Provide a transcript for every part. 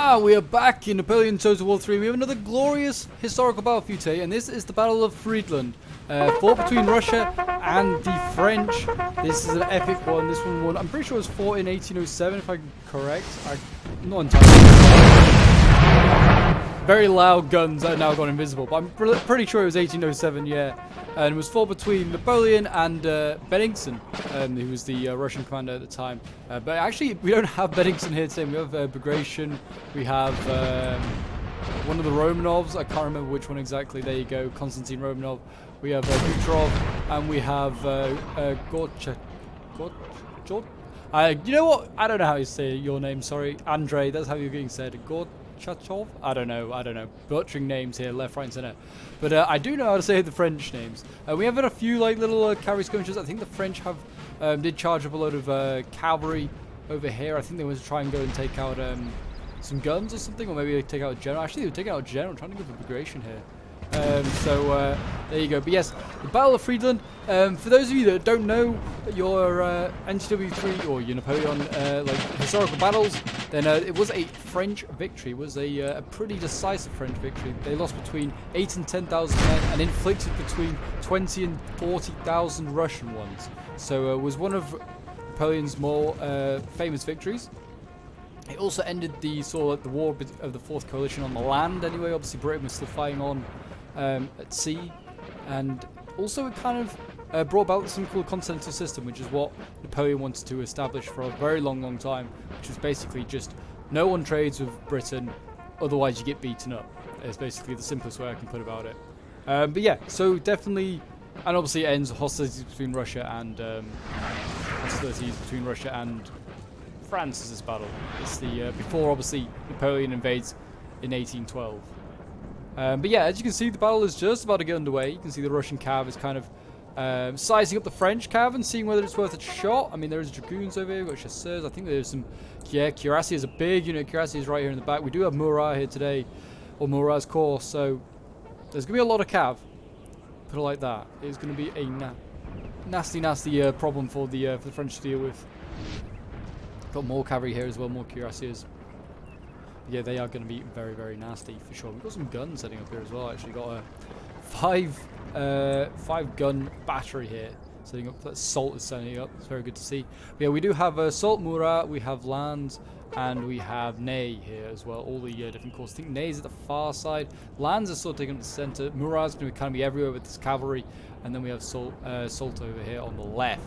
We are back in Napoleon Total War 3. We have another glorious historical battle for you today, and this is the Battle of Friedland. Fought between Russia and the French. This is an epic one. This one won. I'm pretty sure it was fought in 1807, if I'm correct. I'm not entirely sure. Very loud guns that have now gone invisible, but I'm pretty sure it was 1807, yeah. And it was fought between Napoleon and Bennigsen, who was the Russian commander at the time. But actually, we don't have Bennigsen here today. We have Bagration. We have one of the Romanovs. I can't remember which one exactly. There you go, Konstantin Romanov. We have Butrov, and we have Gorchak. You know what? I don't know how you say your name. Sorry, Andre. That's how you're getting said. Gorchakov? I don't know. Butchering names here, left, right, and center. But I do know how to say the French names. We have a few like little cavalry skirmishes. I think the French have did charge up a load of cavalry over here. I think they were to try and go and take out some guns or something, or maybe take out a general. Actually, they were taking out a general. I'm trying to give a Bagration here. There you go. But yes, the Battle of Friedland. For those of you that don't know your NTW3 or your Napoleon like historical battles, then it was a French victory. It was a pretty decisive French victory. They lost between 8,000 and 10,000 men and inflicted between 20,000 and 40,000 Russian ones. So it was one of Napoleon's more famous victories. It also ended the the war of the Fourth Coalition on the land. Anyway, obviously Britain was still fighting on at sea, and also it kind of brought about something called a continental system, which is what Napoleon wanted to establish for a very long time, which was basically just no one trades with Britain, otherwise you get beaten up. It's basically the simplest way I can put about it. But yeah, so definitely, and obviously it ends hostilities between Russia and France is this battle. It's the before obviously Napoleon invades in 1812. But yeah, as you can see, the battle is just about to get underway. You can see the Russian cav is kind of sizing up the French cav and seeing whether it's worth a shot. I mean, there's dragoons over here, we've got chasseurs. I think there's some, yeah, cuirassiers is a big unit. Cuirassiers is right here in the back. We do have Murat here today, or Murat's corps, so there's gonna be a lot of cav. Put it like that. It's gonna be a nasty problem for the French to deal with. Got more cavalry here as well, more cuirassiers. Yeah, they are going to be very nasty for sure. We've got some guns setting up here as well. Actually got a five gun battery here setting up. That Salt is setting up. It's very good to see. But yeah, we do have Salt, Murat, we have Lannes, and we have Ney here as well. All the different corps. I think Ney's at the far side. Lannes is sort of taking up the center. Murat's going to kind of be everywhere with this cavalry, and then we have Salt over here on the left.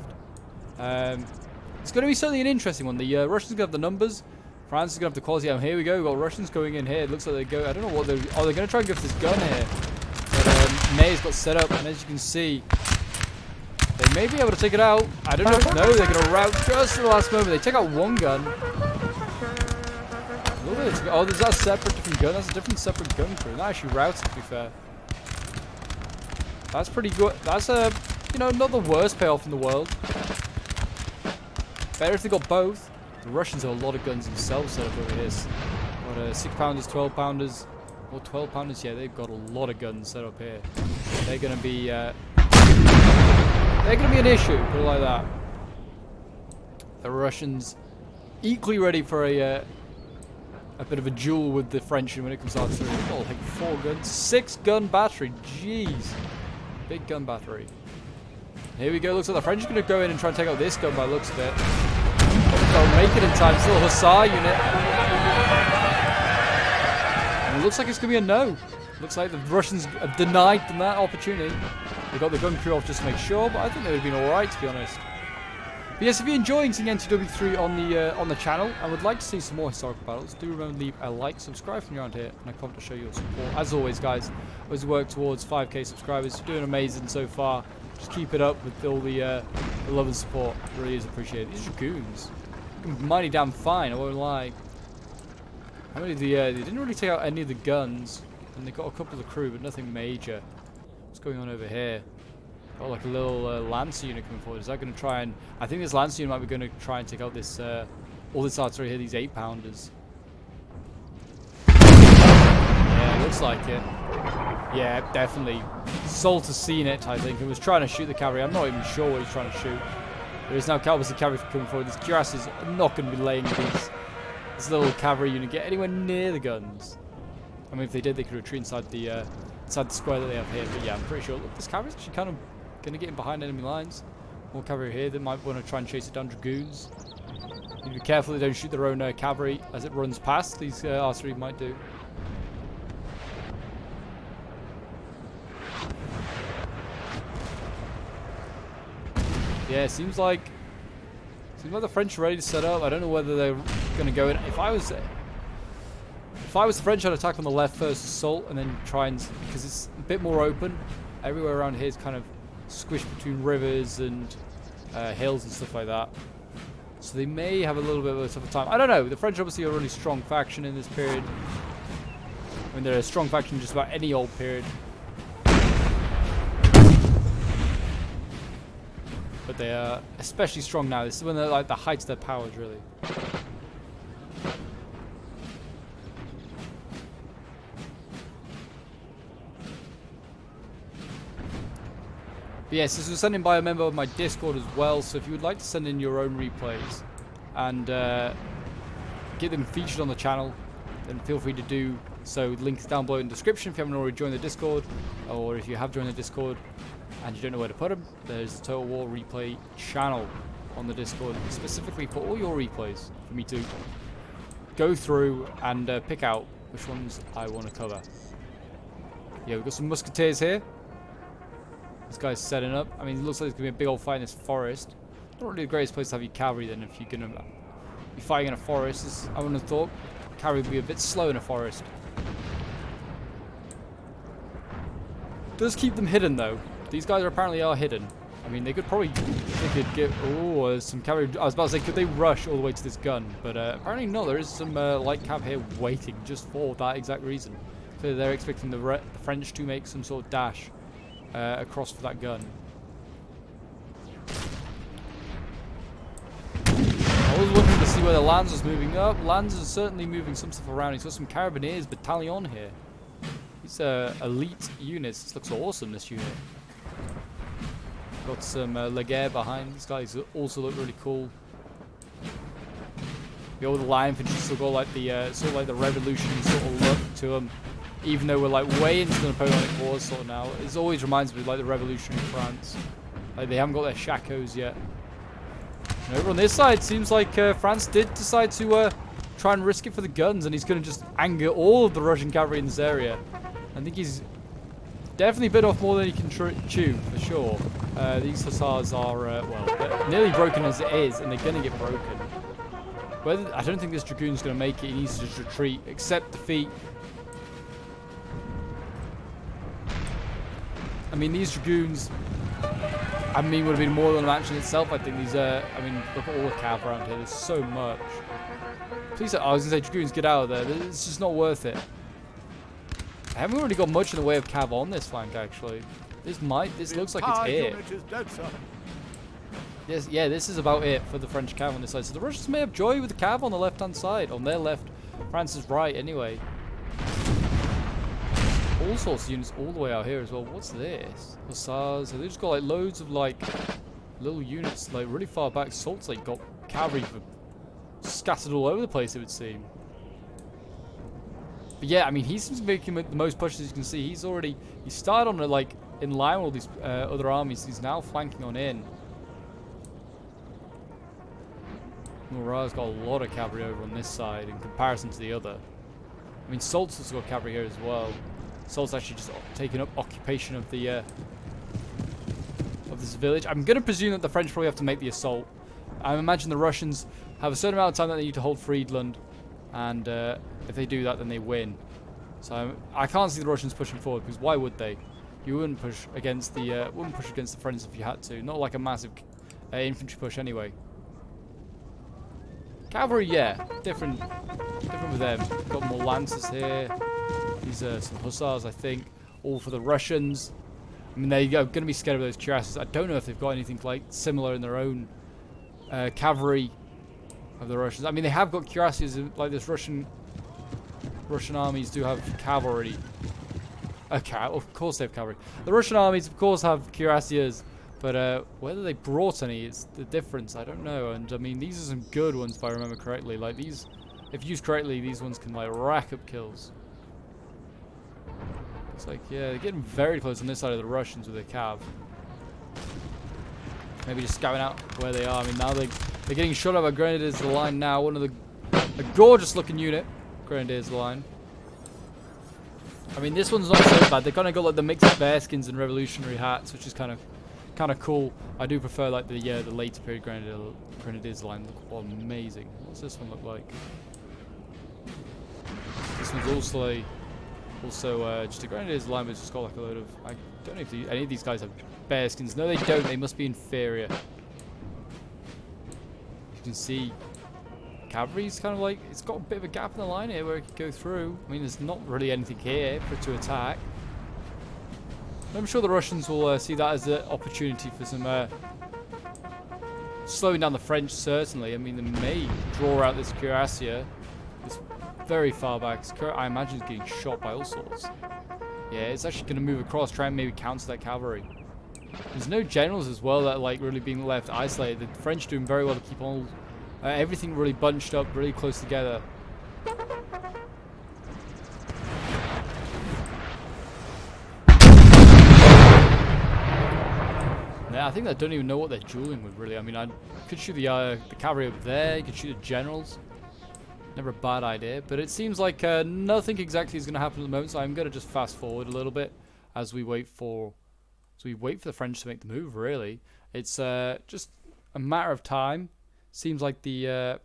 It's going to be certainly an interesting one. The Russians going to have the numbers. France is going to have the quality. Here we go. We've got Russians going in here. It looks like they go. I don't know what they're. Oh, they're going to try and go for this gun here. But Ney's got set up, and as you can see, they may be able to take it out. I don't know. No, they're going to rout just at the last moment. They take out one gun. Oh, there's that separate different gun. That's a different separate gun crew. That actually routed, to be fair. That's pretty good. That's not the worst payoff in the world. Better if they got both. The Russians have a lot of guns themselves set up over here. Got 6-pounders, 12-pounders, or 12-pounders. Yeah, they've got a lot of guns set up here. They're gonna be an issue. Put it like that. The Russians equally ready for a bit of a duel with the French when it comes out through. Oh, like 4 guns, 6-gun battery. Jeez, big gun battery. Here we go. Looks like the French are going to go in and try and take out this gun by the looks of it. Don't make it in time. It's a little Hussar unit. And it looks like it's going to be a no. Looks like the Russians have denied them that opportunity. They got the gun crew off just to make sure, but I think they would have been alright, to be honest. But yes, if you're enjoying seeing NTW3 on the channel and would like to see some more historical battles, do remember to leave a like, subscribe from around here, and I comment to show your support. As always, guys, as we work towards 5k subscribers, you're doing amazing so far. Just keep it up with all the love and support. It really is appreciated. These dragoons, looking mighty damn fine, I won't lie. How many they didn't really take out any of the guns, and they got a couple of the crew, but nothing major. What's going on over here? Got like a little Lancer unit coming forward. Is that going to try and... I think this Lancer unit might be going to try and take out this all this artillery here, these 8-pounders. Yeah, looks like it. Yeah, definitely. Salt has seen it, I think, and was trying to shoot the cavalry. I'm not even sure what he's trying to shoot. There is now obviously cavalry coming forward. These cuirassiers are not going to be laying this little cavalry unit get anywhere near the guns. I mean, if they did, they could retreat inside the square that they have here. But yeah, I'm pretty sure. Look, this cavalry's actually kind of going to get in behind enemy lines. More cavalry here. They might want to try and chase it down dragoons. You need to be careful they don't shoot their own cavalry as it runs past. These artillery might do. Yeah, it seems like the French are ready to set up. I don't know whether they're going to go in. If I was the French, I'd attack on the left first, assault, and then try and, because it's a bit more open. Everywhere around here is kind of squished between rivers and hills and stuff like that. So they may have a little bit of a tougher time. I don't know. The French obviously are a really strong faction in this period. I mean, they're a strong faction in just about any old period. But they are especially strong now. This is when they're like the height of their powers, really. But yes, this was sent in by a member of my Discord as well, so if you would like to send in your own replays and get them featured on the channel, then feel free to do so. Links down below in the description if you haven't already joined the Discord, or if you have joined the Discord and you don't know where to put them, there's the Total War Replay channel on the Discord, specifically for all your replays, for me to go through and pick out which ones I want to cover. Yeah, we've got some musketeers here. This guy's setting up. I mean, it looks like there's going to be a big old fight in this forest. Not really the greatest place to have your cavalry then if you're going to be fighting in a forest. I wouldn't have thought cavalry would be a bit slow in a forest. Does keep them hidden though. These guys apparently are hidden. I mean, they could probably, they could get, oh, there's some cavalry. I was about to say, could they rush all the way to this gun? But apparently no, there is some light cav here waiting just for that exact reason. So they're expecting the French to make some sort of dash across for that gun. I was looking to see where the Lanz was moving up. Lanz is certainly moving some stuff around. He's got some Carabiniers battalion here. These elite units. This looks awesome, this unit. Got some Laguerre behind. These guys also look really cool. The old line infantry still got like the sort of like the revolutionary sort of look to them. Even though we're like way into the Napoleonic Wars sort of now, it always reminds me of like the revolutionary France. Like they haven't got their shakos yet. And over on this side, seems like France did decide to try and risk it for the guns, and he's going to just anger all of the Russian cavalry in this area. I think he's definitely bit off more than he can chew, for sure. These hussars are, well, they're nearly broken as it is, and they're going to get broken. I don't think this dragoon's going to make it. He needs to just retreat, accept defeat. I mean, these dragoons, I mean, would have been more than a match in itself. I think these, I mean, look at all the cav around here. There's so much. Please, I was going to say, dragoons, get out of there. It's just not worth it. I haven't really got much in the way of cav on this flank, actually. This looks like it's it. Yeah, this is about it for the French cav on this side. So the Russians may have joy with the cav on the left-hand side. On their left, France is right, anyway. All sorts of units all the way out here as well. What's this? Hussars. So they just got like loads of like little units like really far back. Salt's like got cavalry scattered all over the place, it would seem. But yeah, I mean, he seems to be making the most pushes. As you can see, he started on like in line with all these other armies. He's now flanking on in. Murat's got a lot of cavalry over on this side in comparison to the other. I mean, Salt's also got cavalry here as well. Salt's actually just taking up occupation of the of this village. I'm going to presume that the French probably have to make the assault. I imagine the Russians have a certain amount of time that they need to hold Friedland, and if they do that, then they win. So I can't see the Russians pushing forward, because why would they? You wouldn't push against the French if you had to. Not like a massive infantry push anyway. Cavalry, yeah, different with them. Got more lancers here. These are some hussars, I think, all for the Russians. I mean, they're going to be scared of those cuirasses. I don't know if they've got anything like similar in their own cavalry of the Russians. I mean, they have got cuirasses, like this Russian armies do have cavalry. Okay, of course they have cavalry. The Russian armies, of course, have cuirassiers, but whether they brought any is the difference. I don't know. And I mean, these are some good ones if I remember correctly. Like these if used correctly, these ones can like rack up kills. It's like, yeah, they're getting very close on this side of the Russians with their cav. Maybe just scouting out where they are. I mean, now they're getting shot at by Grenadiers of the Line now. One of a gorgeous looking unit, Grenadiers of the Line. I mean, this one's not so bad. They kind of got like the mix of bearskins and revolutionary hats, which is kind of cool. I do prefer like the later period Grenadiers line. Look amazing. What's this one look like? This one's also just a Grenadiers line, but it's just got like a load of. I don't know if any of these guys have bearskins. No, they don't. They must be inferior. You can see. Cavalry's kind of like, it's got a bit of a gap in the line here where it could go through. I mean, there's not really anything here for it to attack. I'm sure the Russians will see that as an opportunity for some slowing down the French, certainly. I mean, they may draw out this cuirassier. It's very far back. I imagine it's getting shot by all sorts. Yeah, it's actually going to move across, try and maybe counter that cavalry. There's no generals as well that are like really being left isolated. The French doing very well to keep all everything really bunched up, really close together. Yeah, I think they don't even know what they're dueling with, really. I mean, I could shoot the cavalry over there. You could shoot the generals. Never a bad idea. But it seems like nothing exactly is going to happen at the moment, so I'm going to just fast forward a little bit as we wait for the French to make the move. Really, it's just a matter of time. Seems like the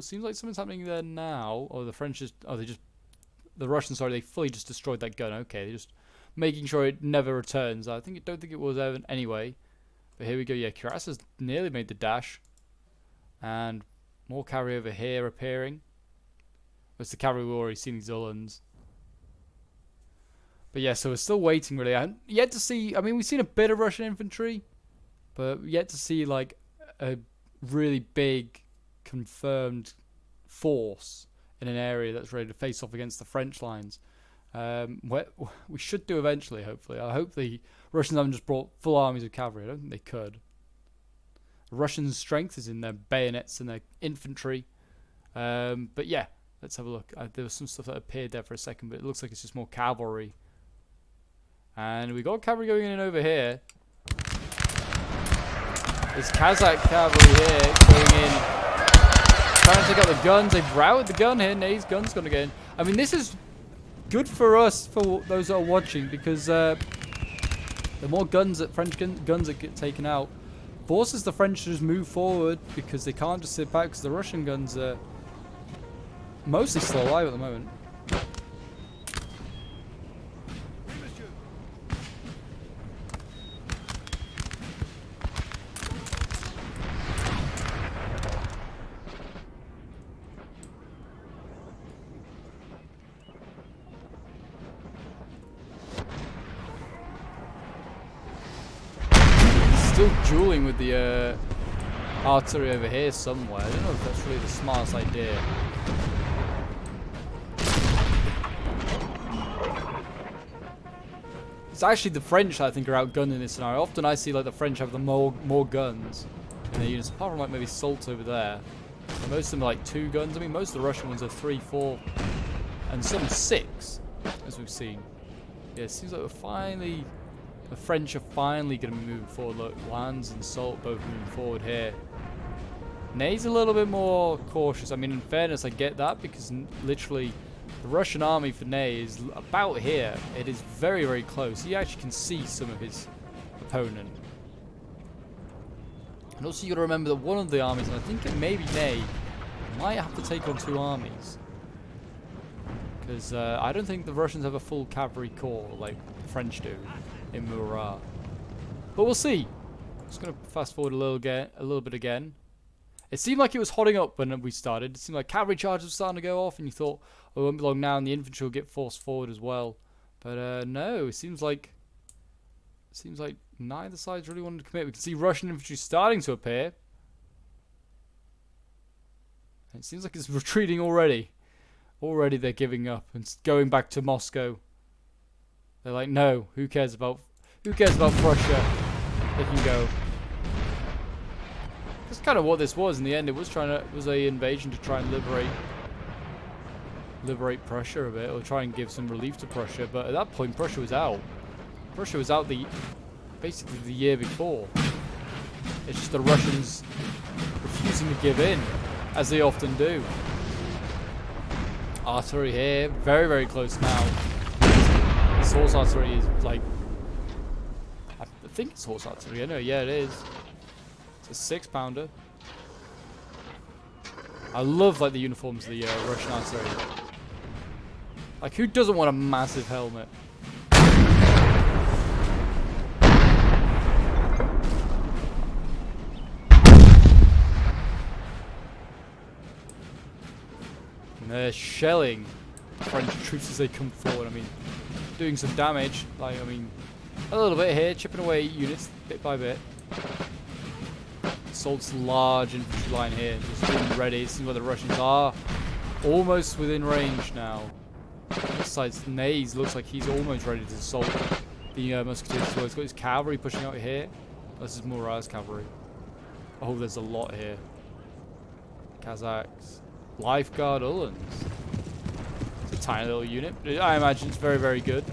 seems like something's happening there now. Oh, the French just the Russians, sorry, they fully just destroyed that gun. Okay, they're just making sure it never returns. Don't think it was ever anyway. But here we go. Yeah, Cuirassa's nearly made the dash, and more cavalry over here appearing. It's the cavalry we've already seen, these Uhlans. But yeah, so we're still waiting really. I yet to see. I mean, we've seen a bit of Russian infantry, but yet to see like a really big confirmed force in an area that's ready to face off against the French lines. We should do eventually, hopefully. I hope the Russians haven't just brought full armies of cavalry. I don't think they could. The Russian strength is in their bayonets and their infantry. But yeah, let's have a look. There was some stuff that appeared there for a second, but it looks like it's just more cavalry. And we got cavalry going in over here. There's Kazakh cavalry here going in, trying to take out the guns. They've routed the gun here. Ney's gun's going to get in. I mean, this is good for us, for those that are watching, because the more guns that French guns that get taken out forces the French to just move forward, because they can't just sit back, because the Russian guns are mostly still alive at the moment. Still dueling with the artillery over here somewhere. I don't know if that's really the smartest idea. It's actually the French that I think are outgunned in this scenario. Often I see like the French have the more guns in their units, apart from like maybe Salt over there. And most of them are like 2 guns. I mean, most of the Russian ones are 3, 4, and some 6, as we've seen. Yeah, it seems like the French are finally going to be moving forward. Look, Lands and Salt both moving forward here. Ney's a little bit more cautious. I mean, in fairness, I get that, because literally the Russian army for Ney is about here. It is very, very close. He actually can see some of his opponent. And also you got to remember that one of the armies, and I think it may be Ney, might have to take on 2 armies. Because I don't think the Russians have a full cavalry corps like the French do in Murat. But we'll see. Just going to fast forward a little bit again. It seemed like it was hotting up when we started. It seemed like cavalry charges were starting to go off, and you thought, oh, it won't be long now, and the infantry will get forced forward as well. But no, it seems like neither side's really wanted to commit. We can see Russian infantry starting to appear. And it seems like it's retreating already. Already they're giving up and going back to Moscow. They're like, no, who cares about Prussia? They can go. That's kind of what this was in the end. It was a invasion to try and liberate Prussia a bit, or try and give some relief to Prussia. But at that point, Prussia was out. Prussia was out basically the year before. It's just the Russians refusing to give in, as they often do. Artillery here, very, very close now. This horse artillery is like, I think it's horse artillery. I know, yeah, it is. It's a 6-pounder. I love like the uniforms of the Russian artillery. Like, who doesn't want a massive helmet? And they're shelling French troops as they come forward. I mean, doing some damage. Like, I mean, a little bit here, chipping away units bit by bit. Assault's large infantry line here, just getting ready. Seeing where the Russians are. Almost within range now. This side's Nays looks like he's almost ready to assault the musketeers as well. He's got his cavalry pushing out here. This is Murat's cavalry. Oh, there's a lot here. Kazakhs. Lifeguard Uhlans. It's a tiny little unit, but I imagine it's very, very good.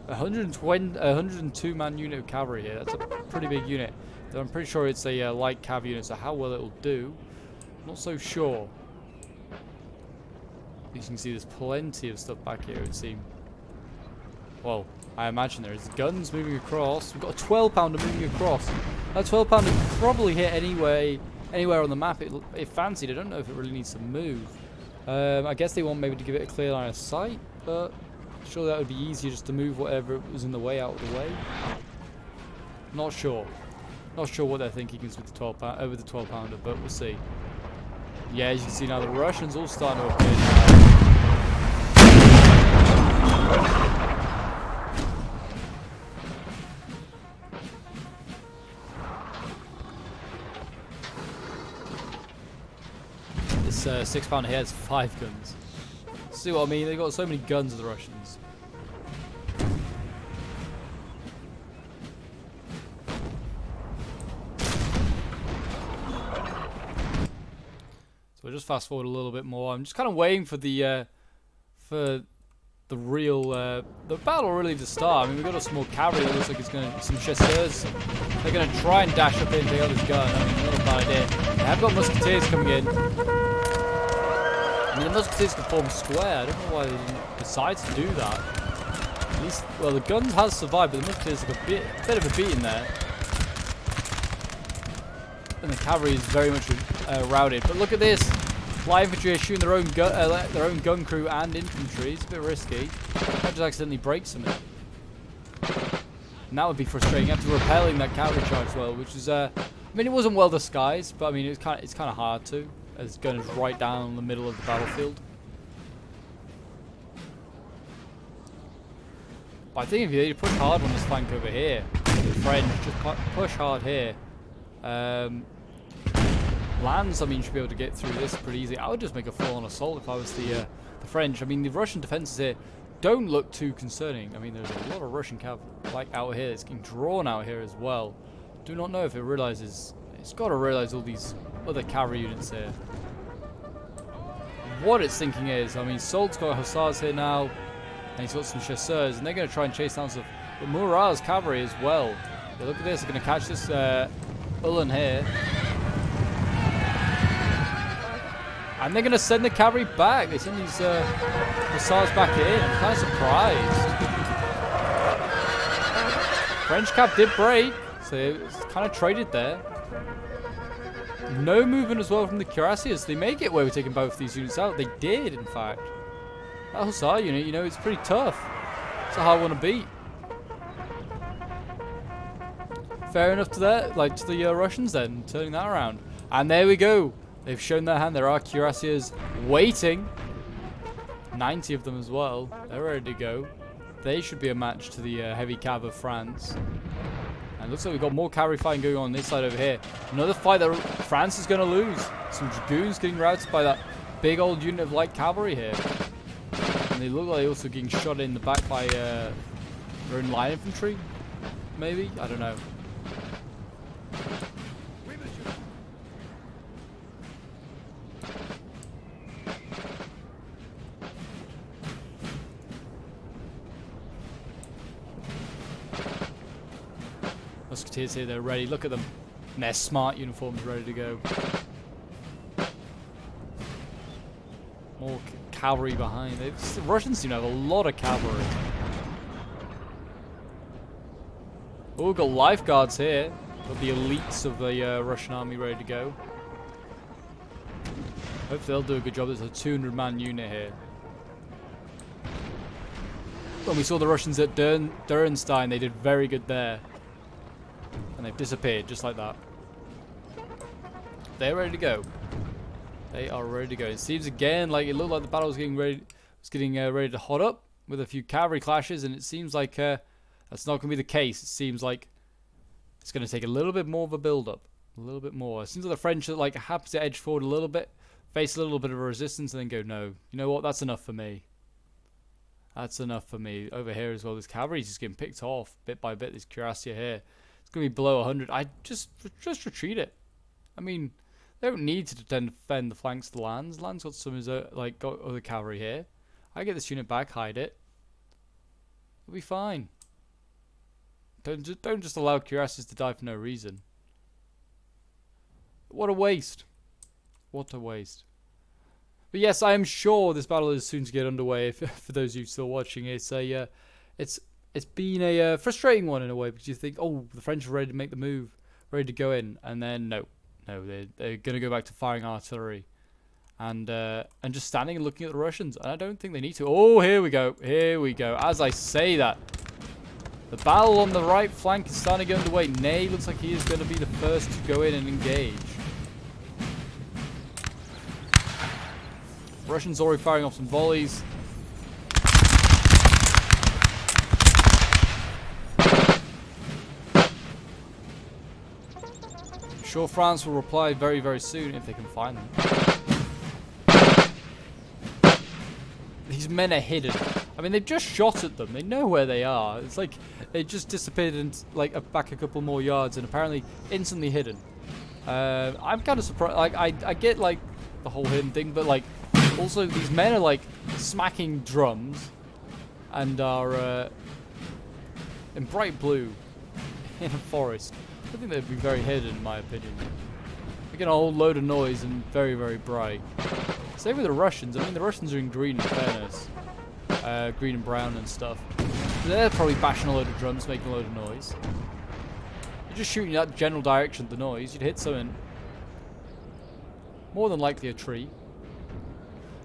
102 man unit of cavalry here. That's a pretty big unit. Though I'm pretty sure it's a light cav unit, so how well it'll do, not so sure. As you can see, there's plenty of stuff back here, it would seem. Well, I imagine there is guns moving across. We've got a 12-pounder moving across. That 12-pounder can probably hit anywhere on the map if fancied. I don't know if it really needs to move. I guess they want maybe to give it a clear line of sight, but surely that would be easier just to move whatever was in the way out of the way. Not sure. Not sure what their thinking is with the 12-pounder, but we'll see. Yeah, as you can see now, the Russians all starting to appear now. This 6-pounder here has 5 guns. See what I mean? They've got so many guns, the Russians. So we'll just fast forward a little bit more. I'm just kind of waiting for the real the battle really to start. I mean, we've got a small cavalry that looks like it's going to some chasseurs. They're going to try and dash up in and take out this gun. I mean, not a bad idea. They have got musketeers coming in. I mean, the musketeers can form square. I don't know why they didn't decide to do that. At least, well, the guns has survived, but the musketeers have a bit of a beating there. And the cavalry is very much routed. But look at this. Light infantry are shooting their own gun crew and infantry. It's a bit risky. Might just accidentally break something. And that would be frustrating after repelling that cavalry charge as well, which is I mean, it wasn't well disguised, but I mean, it's kind of hard to, as gun is right down in the middle of the battlefield. But I think if you push hard on this flank over here, the French just push hard here. Lands, I mean, should be able to get through this pretty easy. I would just make a full-on assault if I was the French. I mean, the Russian defenses here don't look too concerning. I mean, there's a lot of Russian cav like out here. It's getting drawn out here as well. Do not know if it realizes. It's got to realize all these other cavalry units here. What it's thinking is, I mean, Solt's got hussars here now, and he's got some chasseurs, and they're going to try and chase down stuff. But Murat's cavalry as well. Yeah, look at this. They're going to catch this Uhlan here. And they're going to send the cavalry back. They send these hussars back in. I'm kind of surprised. French cav did break, so it's kind of traded there. No movement as well from the cuirassiers. They may get away with taking both these units out. They did, in fact. That hussar unit, you know, it's pretty tough. It's a hard one to beat. Fair enough to that, like to the Russians then, turning that around. And there we go. They've shown their hand. There are cuirassiers waiting. 90 of them as well. They're ready to go. They should be a match to the heavy cav of France. And it looks like we've got more cavalry fighting going on this side over here. Another fight that France is going to lose. Some dragoons getting routed by that big old unit of light cavalry here. And they look like they're also getting shot in the back by their own light infantry. maybe? I don't know. Musketeers here, they're ready. Look at them. And their smart uniforms ready to go. More cavalry behind. The Russians seem to have a lot of cavalry. Oh, we've got lifeguards here. Got the elites of the Russian army ready to go. Hopefully they'll do a good job. There's a 200-man unit here. When we saw the Russians at Durenstein, they did very good there. And they've disappeared just like that. They're ready to go. They are ready to go. It seems again like it looked like the battle was getting ready to hot up with a few cavalry clashes, and it seems like that's not going to be the case. It seems like it's going to take a little bit more of a build-up, a little bit more. It seems like the French are like happy to edge forward a little bit, face a little bit of a resistance, and then go, no, you know what? That's enough for me. That's enough for me. Over here as well, this cavalry is just getting picked off bit by bit. This cuirassier here, it's going to be below 100. I just retreat it. I mean, they don't need to defend the flanks of the lands. Land's got some got other cavalry here. I get this unit back, hide it. It'll be fine. Don't just allow cuirassiers to die for no reason. What a waste. What a waste. But yes, I am sure this battle is soon to get underway. For those of you still watching, it's been a frustrating one in a way, because you think, oh, the French are ready to make the move, ready to go in, and then no, they're going to go back to firing artillery, and just standing and looking at the Russians. And I don't think they need to. Oh, here we go, here we go. As I say that, the battle on the right flank is starting to get underway. Ney looks like he is going to be the first to go in and engage. Russians already firing off some volleys. I'm sure France will reply very, very soon if they can find them. These men are hidden. I mean, they've just shot at them. They know where they are. It's like they just disappeared and back a couple more yards and apparently instantly hidden. I'm kind of surprised. Like I get like the whole hidden thing, but like also these men are like smacking drums and are in bright blue in a forest. I think they'd be very hidden in my opinion. Making a whole load of noise and very, very bright. Same with the Russians. I mean, the Russians are in green, in fairness. Green and brown and stuff. They're probably bashing a load of drums, making a load of noise. You're just shooting that general direction of the noise. You'd hit something. More than likely a tree.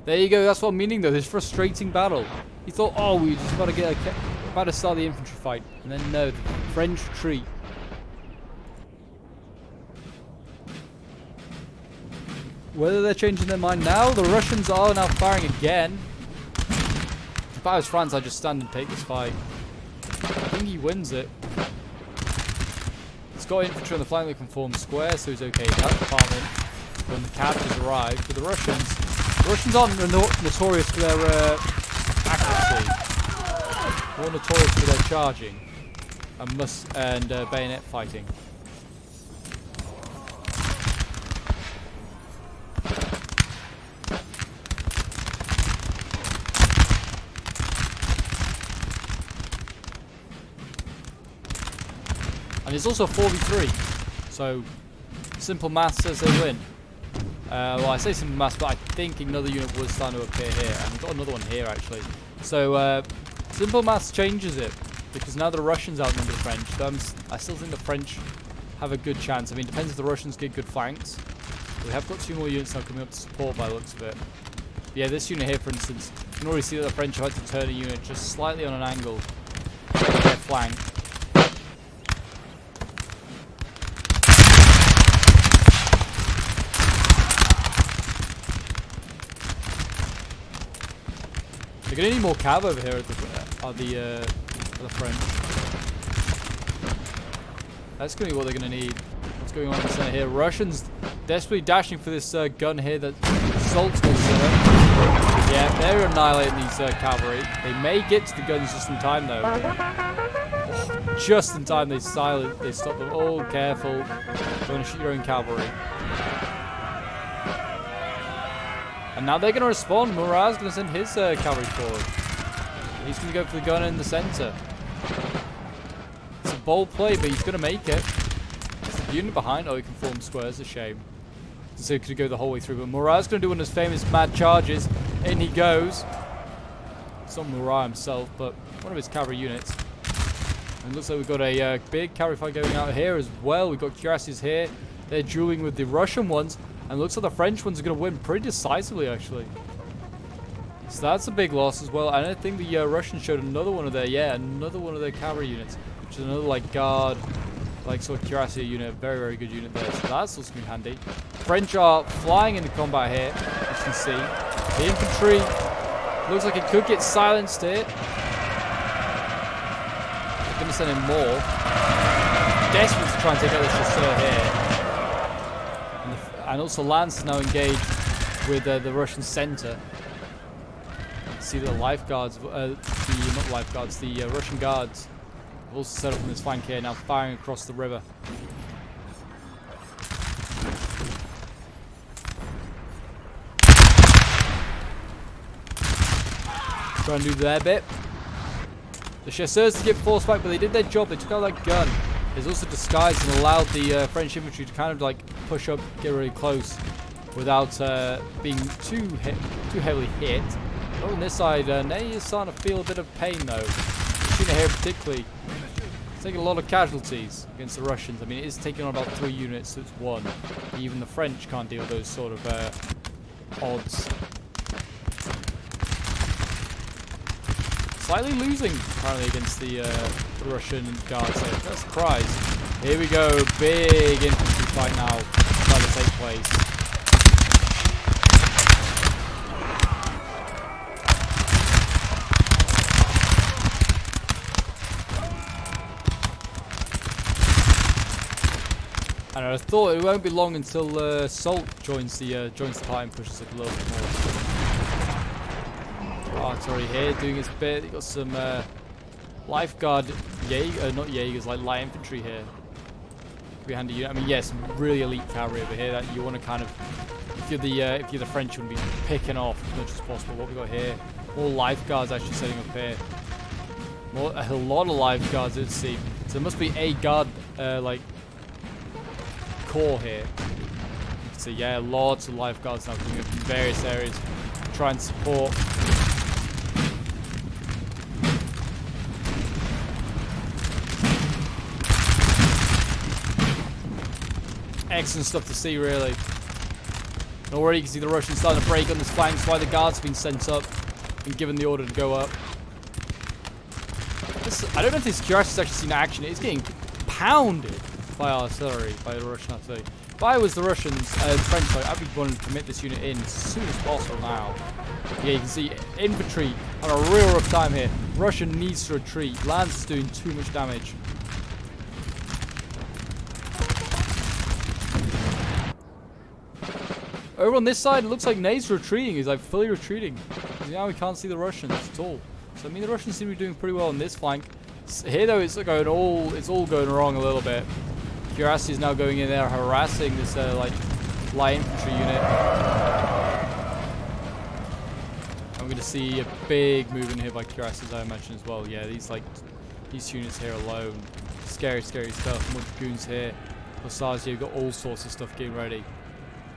There you go. That's what I'm meaning, though. This frustrating battle. You thought, oh, we just about to start the infantry fight, and then no, the French retreat. Whether they're changing their mind now, the Russians are now firing again. If I was France, I'd just stand and take this fight. I think he wins it. He's got infantry on the flank that can form square, so he's okay in that department. When the captures arrive, but the Russians aren't notorious for their accuracy. More notorious for their charging and bayonet fighting. And it's also 4v3, so simple maths says they win. Well, I say simple maths, but I think another unit was starting to appear here, and we've got another one here actually. So simple maths changes it, because now the Russians outnumber the French. I still think the French have a good chance. I mean, it depends if the Russians get good flanks. We have got 2 more units now coming up to support by the looks of it. But yeah, this unit here, for instance, you can already see that the French have had to turn a unit just slightly on an angle to their flank. They're going to need more cav over here at the French. That's going to be what they're going to need. What's going on in the center here? Russians desperately dashing for this gun here that Salt's consider. Yeah, they're annihilating these cavalry. They may get to the guns just in time though. Oh, just in time, they stop them. Oh, careful. Don't want to shoot your own cavalry. And now they're going to respond. Murat's going to send his cavalry forward. He's going to go for the gun in the center. It's a bold play, but he's going to make it. It's the unit behind. Oh, he can form squares. A shame. So he could go the whole way through. But Murat's going to do one of his famous mad charges. In he goes. It's not Murat himself, but one of his cavalry units. And it looks like we've got a big cavalry fight going out here as well. We've got cuirassies here. They're dueling with the Russian ones. And it looks like the French ones are going to win pretty decisively, actually. So that's a big loss as well. And I think the Russians showed another one of their, another one of their cavalry units. Which is another, like, guard, like, sort of cuirassier unit. Very, very good unit there. So that's also going to be handy. French are flying into combat here, as you can see. The infantry looks like it could get silenced here. They're going to send in more. Desperate to try and take out this chasseur here. And also Lance is now engaged with the Russian center. See the lifeguards, the Russian guards have also set up on this flank here, now firing across the river. Try and do their bit. The chasseurs to get forced back, but they did their job. They took out that gun. It's also disguised and allowed the French infantry to kind of like push up, get really close, without being too heavily hit. Oh, on this side, Ney is starting to feel a bit of pain though. Shooting here particularly, it's taking a lot of casualties against the Russians. I mean, it is taking on about 3 units, so it's 1. Even the French can't deal with those sort of odds. Slightly losing apparently against the Russian guards here. No surprise. Here we go, big infantry fight now trying to take place. And I thought it won't be long until Salt joins the party and pushes it a little bit more. Oh, it's already here doing its bit. You've got some lifeguard not Jaegers, like light infantry here. Could be a handy unit. I mean, yes, really elite cavalry over here that you want to kind of, if you're the French, you want to be picking off as much as possible. What we got here? More lifeguards actually setting up here. A lot of lifeguards, let's see. So there must be a guard like core here. You can see, yeah, lots of lifeguards now coming up in various areas to try and support. Excellent stuff to see, really. And already you can see the Russians starting to break on this flank. That's why the guards have been sent up and given the order to go up. I don't know if this cuirass has actually seen action. It's getting pounded by artillery, by the Russian artillery. If I was the Russians, French, I'd be wanting to commit this unit in as soon as possible now. Yeah, you can see infantry on a real rough time here. Russia needs to retreat. Lance is doing too much damage. Over on this side, it looks like Ney's retreating. He's like fully retreating. Now we can't see the Russians at all. So I mean, the Russians seem to be doing pretty well on this flank. Here though, it's all going wrong a little bit. Cuirassiers is now going in there harassing this like light infantry unit. I'm going to see a big move in here by cuirassiers, I imagine as well. Yeah, these units here alone, scary stuff. More dragoons here. Hussars here, we've got all sorts of stuff getting ready.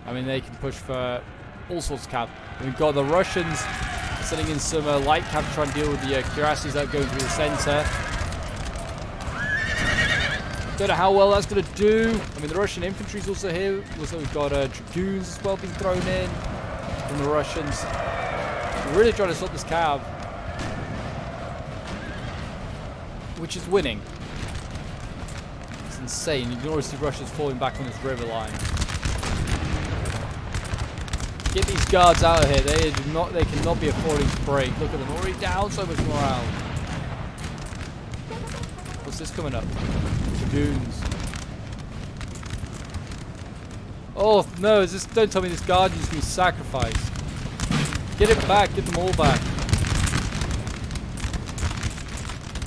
I mean, they can push for all sorts of cav. We've got the Russians sending in some light cav to try and deal with the cuirassiers that go through the center. Don't know how well that's going to do. I mean, the Russian infantry's also here. Looks like we've got dragoons as well being thrown in from the Russians. We're really trying to stop this cav, which is winning. It's insane. You can already see Russians falling back on this river line. Get these guards out of here. They cannot be affording to break. Look at them, already down so much morale. What's this coming up? Dragoons. Oh no, don't tell me this guard needs to be sacrificed. Get it back, get them all back.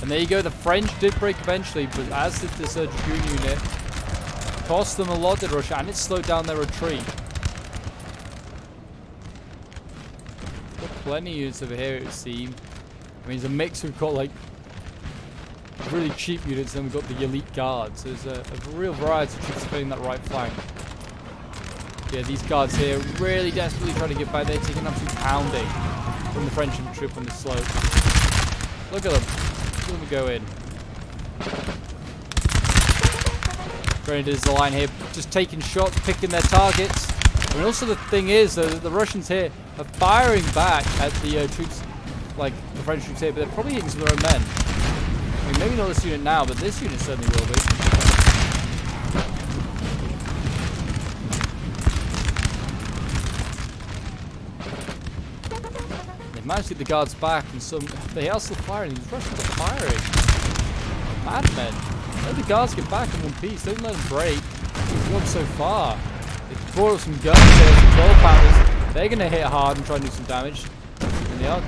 And And there you go, the French did break eventually, but as did this Dragoon unit. Cost them a lot, did Russia, and it slowed down their retreat. Got plenty of units over here, it would seem. I mean, it's a mix. We've got like really cheap units, and then we've got the elite guards. So there's a real variety of troops filling that right flank. Yeah, these guards here really desperately trying to get back. They're taking an absolute pounding from the French infantry up on the slope. Look at them. Look at them go in. Grenadiers the line here, just taking shots, picking their targets. And also the thing is, though, that the Russians here are firing back at the troops, like the French troops here, but they're probably hitting some of their own men. I mean, maybe not this unit now, but this unit certainly will be. They've managed to get the guards back, and they are still firing. These Russians are firing. Madmen. Let the guards get back in one piece. Don't let them break. We've gone so far. They've brought up some guns here, some 12-pounders. They're going to hit hard and try and do some damage. And they are.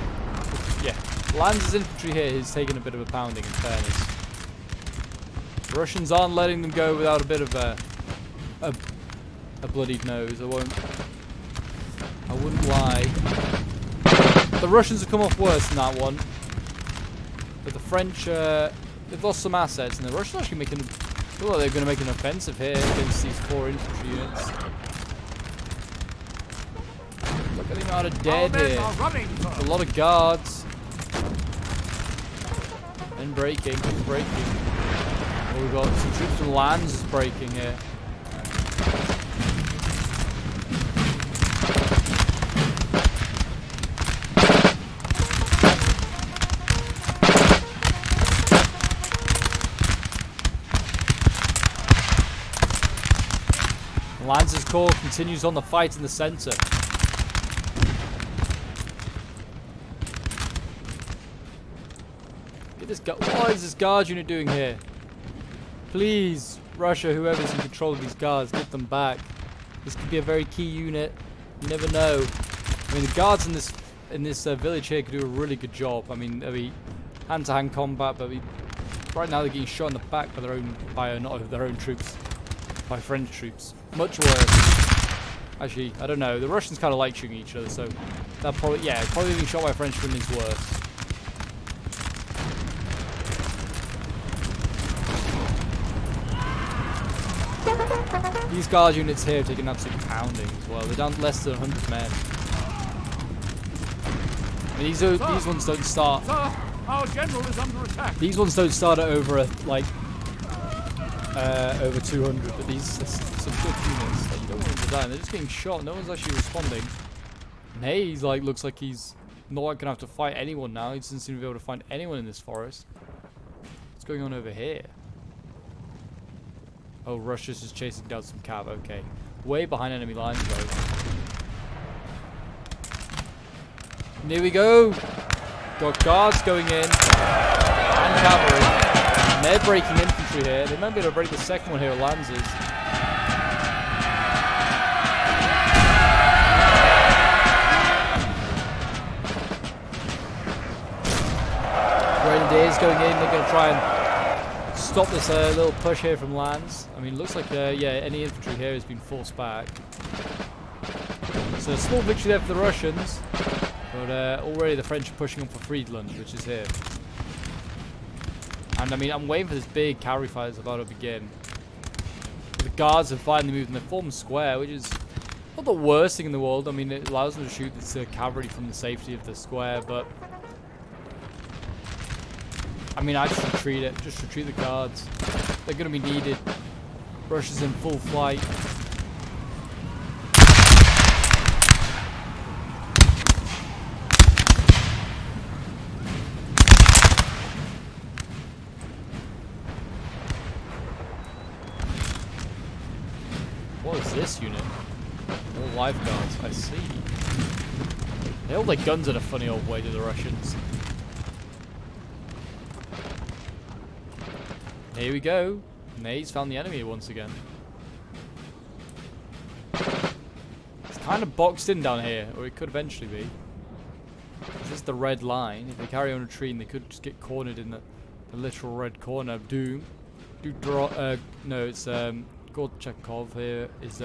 Yeah. Lanz's infantry here is taking a bit of a pounding, in fairness. The Russians aren't letting them go without a bit of a bloodied nose. I wouldn't lie. The Russians have come off worse than that one. But the French, they've lost some assets, and the Russians are actually making. Look like they're going to make an offensive here against these 4 infantry units. Look at the amount of dead here. A lot of guards. And breaking. Oh, we've got some troops from Lanz breaking here. Lanz's corps continues on the fight in the center. Get this what is this guard unit doing here? Please, Russia, whoever's in control of these guards, get them back. This could be a very key unit. You never know. I mean, the guards in this village here could do a really good job. I mean, they'll be hand-to-hand combat, but right now they're getting shot in the back by not their own troops, by French troops. Much worse. Actually, I don't know. The Russians kind of like shooting each other, so that probably being shot by Frenchmen is worse. These guard units here are taking absolute pounding as well. They're down to less than 100 men. And these ones don't start. Sir, our general is under attack. These ones don't start at over over 200, but these are some good units that you don't want them to die. They're just getting shot. No one's actually responding. And Hayes looks like he's not gonna have to fight anyone now. He doesn't seem to be able to find anyone in this forest. What's going on over here? Oh, Russia's just chasing down some cav. Okay, way behind enemy lines though. And here we go. Got guards going in and cavalry. And they're breaking infantry here. They might be able to break the second one here at Lanz's. Grenadiers going in. They're going to try and stop this little push here from Lanz. I mean, it looks like, yeah, any infantry here has been forced back. So a small victory there for the Russians. But already the French are pushing on for Friedland, which is here. And I mean, I'm waiting for this big cavalry fight that's about to begin. The guards have finally moved and they form square, which is not the worst thing in the world. I mean, it allows them to shoot this cavalry from the safety of the square, but I mean, I just retreat it. Just retreat the guards. They're going to be needed. Russia's in full flight. What is this unit? All lifeguards, I see. They hold their guns in a funny old way to the Russians. Here we go. Nays found the enemy once again. It's kind of boxed in down here, or it could eventually be. This is the red line. If they carry on retreating, they could just get cornered in the the literal red corner. No, it's Gorchakov here is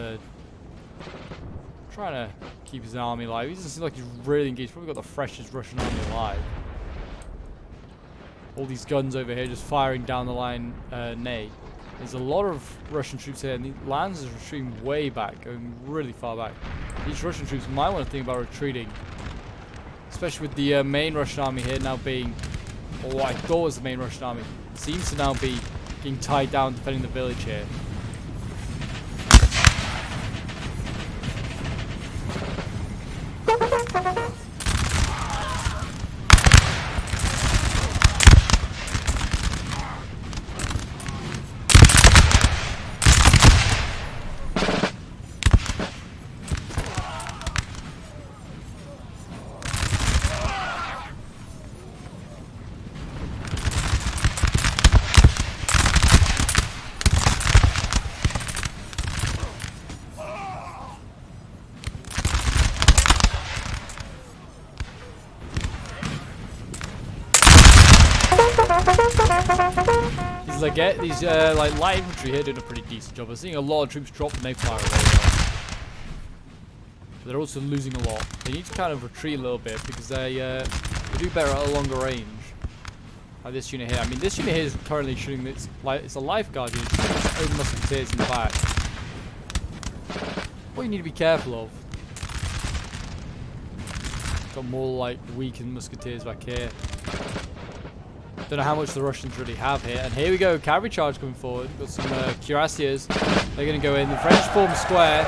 trying to keep his army alive. He doesn't seem like he's really engaged. Probably got the freshest Russian army alive. All these guns over here just firing down the line. Nay. There's a lot of Russian troops here, and the Lancers are retreating way back, going really far back. These Russian troops might want to think about retreating, especially with the main Russian army here now being, or what I thought was the main Russian army, seems to now be getting tied down defending the village here. These like light infantry here doing a pretty decent job. I'm seeing a lot of troops drop and they fire away. But they're also losing a lot. They need to kind of retreat a little bit because they do better at a longer range. Like this unit here. I mean, this unit here is currently shooting. It's a lifeguard unit shooting its own musketeers in the back. What you need to be careful of. Got more like weakened musketeers back here. Don't know how much the Russians really have here. And here we go, cavalry charge coming forward. Got some cuirassiers. They're going to go in. The French form square.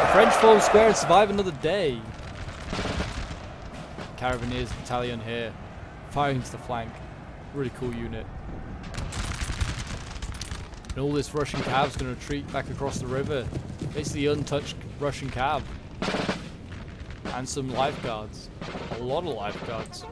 The French form square and survive another day. Carabineers battalion here. Firing to the flank. Really cool unit. And all this Russian cav's going to retreat back across the river. Basically untouched Russian cav. And some lifeguards. A lot of lifeguards.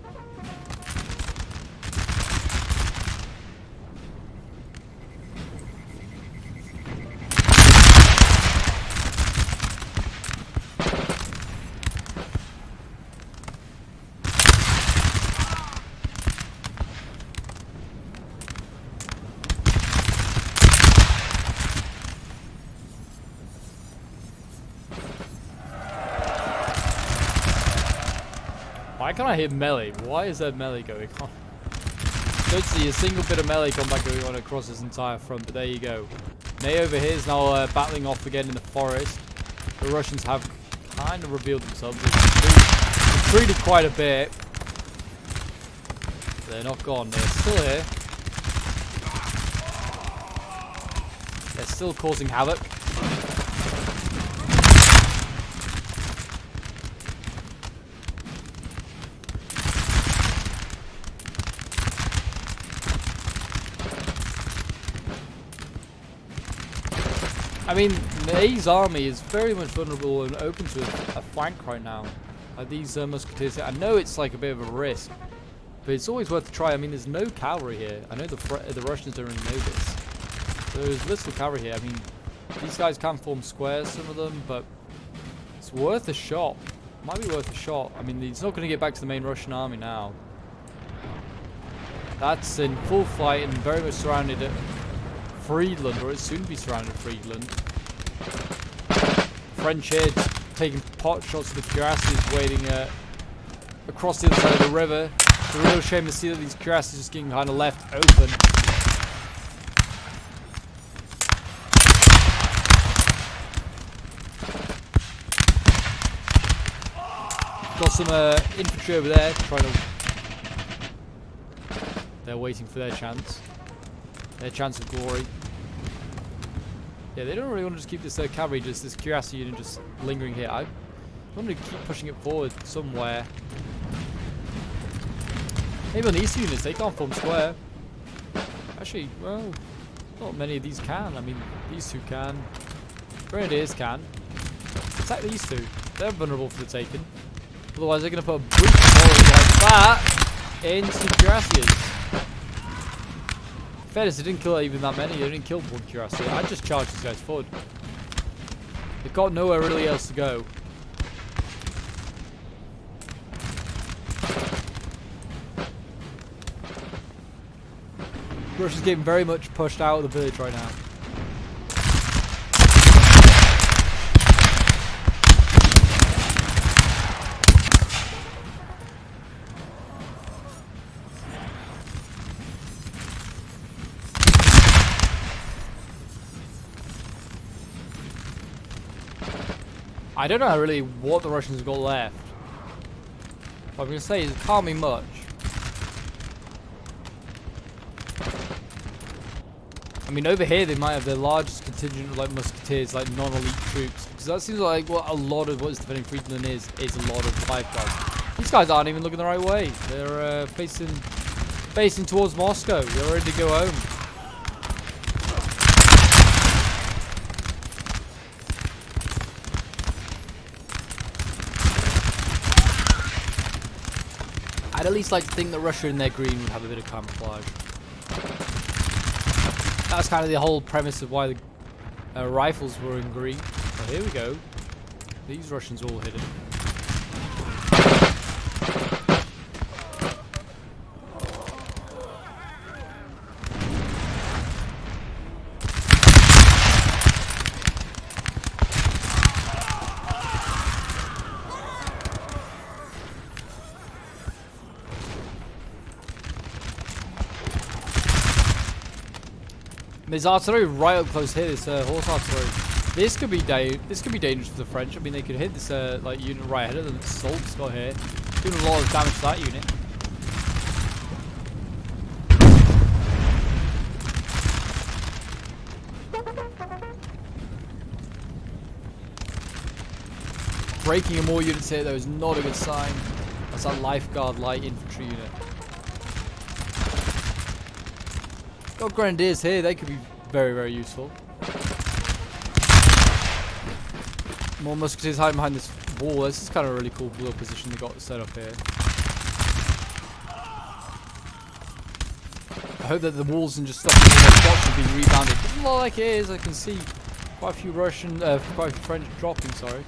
Why can't I hear melee? Why is there melee going on? Don't see a single bit of melee combat going on across this entire front, but there you go. Ney over here is now battling off again in the forest. The Russians have kind of revealed themselves. They've retreated quite a bit. They're not gone. They're still here. They're still causing havoc. I mean, Ney's army is very much vulnerable and open to a flank right now. These musketeers, I know it's like a bit of a risk, but it's always worth a try. I mean, there's no cavalry here. I know the Russians don't really know this. There's little cavalry here. I mean, these guys can form squares, some of them, but it's worth a shot. Might be worth a shot. I mean, he's not going to get back to the main Russian army now. That's in full flight and very much surrounded at Friedland, or it's soon to be surrounded Friedland. French here taking pot shots of the cuirassiers waiting across the other side of the river. It's a real shame to see that these cuirassiers just getting kind of left open. Got some infantry over there trying to. They're waiting for their chance. Their chance of glory. Yeah, they don't really want to just keep this cavalry, just this cuirassier unit just lingering here. I want to keep pushing it forward somewhere. Maybe on these units, they can't form square. Actually, well, not many of these can. I mean, these two can. Grenadiers can. Attack these two. They're vulnerable for the taking. Otherwise, they're going to put a breach forward like that into the cuirassiers. Fairness, they didn't kill even that many. They didn't kill one cuirassier. I just charged these guys forward. They've got nowhere really else to go. Russia's getting very much pushed out of the village right now. I don't know really what the Russians have got left. What I'm going to say is it can't be much. I mean, over here they might have their largest contingent of like musketeers, like non-elite troops, because that seems like what a lot of what's defending Friedland is a lot of lifeguards. These guys aren't even looking the right way. They're facing towards Moscow. They're ready to go home. I'd at least like to think that Russia in their green would have a bit of camouflage. That's kind of the whole premise of why the rifles were in green. But here we go. These Russians all hit it. There's artillery right up close here. This horse artillery. This could be dangerous for the French. I mean, they could hit this like unit right ahead of them. Assault's got here, doing a lot of damage to that unit. Breaking more units here though is not a good sign. That's that lifeguard light infantry unit. Got grenadiers here, they could be very, very useful. More musketeers hiding behind this wall. This is kind of a really cool little position they got set up here. I hope that the walls and just stuff are being rebounded. It doesn't look like it is. I can see quite a few French dropping, sorry.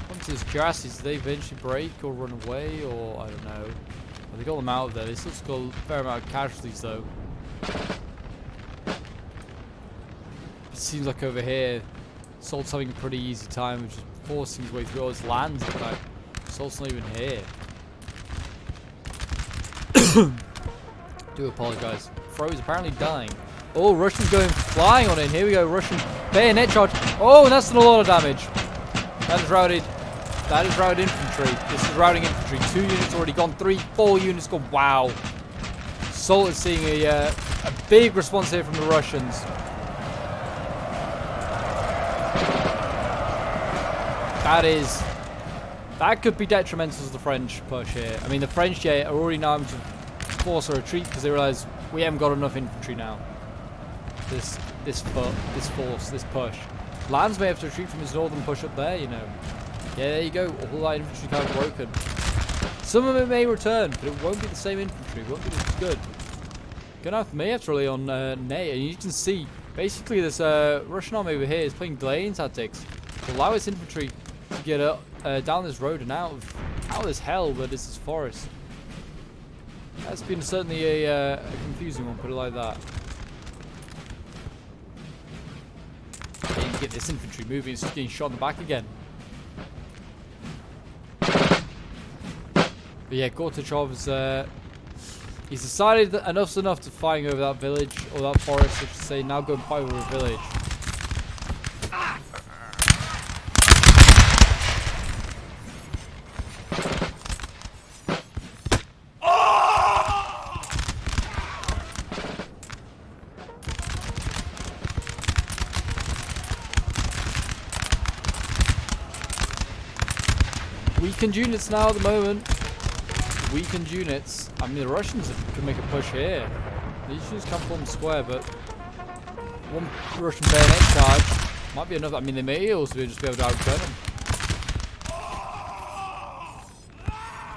Onto these cuirasses, do they eventually break or run away, or I don't know. Well, they got them out of there. They still got a fair amount of casualties though. It seems like over here, Assault's having a pretty easy time of just forcing his way through all his lands. In fact, Assault's not even here. Do apologise. Fro's apparently dying. Oh, Russian's going flying on in. Here we go, Russian bayonet charge. Oh, and that's done a lot of damage. That is routed. That is routed infantry. This is routing infantry. 2 units already gone. 3, 4 units gone. Wow. Assault is seeing a big response here from the Russians. That could be detrimental to the French push here. I mean, the French are already now having to force a retreat because they realise we haven't got enough infantry now. This push. Lands may have to retreat from his northern push up there, you know. Yeah, there you go. All that infantry kind of broken. Some of it may return, but it won't be the same infantry. It won't be as good. May have to rely on Ney, and you can see basically this Russian army over here is playing delaying tactics to allow its infantry to get down this road and out of this hell that is this forest. That's been certainly a confusing one, put it like that. Need to get this infantry moving. It's just getting shot in the back again. But yeah, Gortachov's he's decided that enough's enough to fighting over that village, or that forest, I should say. Now go and fight over a village. Weakened units now at the moment. Weakened units. I mean, the Russians can make a push here. These units can't form square, but one Russian bayonet charge might be enough. I mean, they may also just be able to outgun them.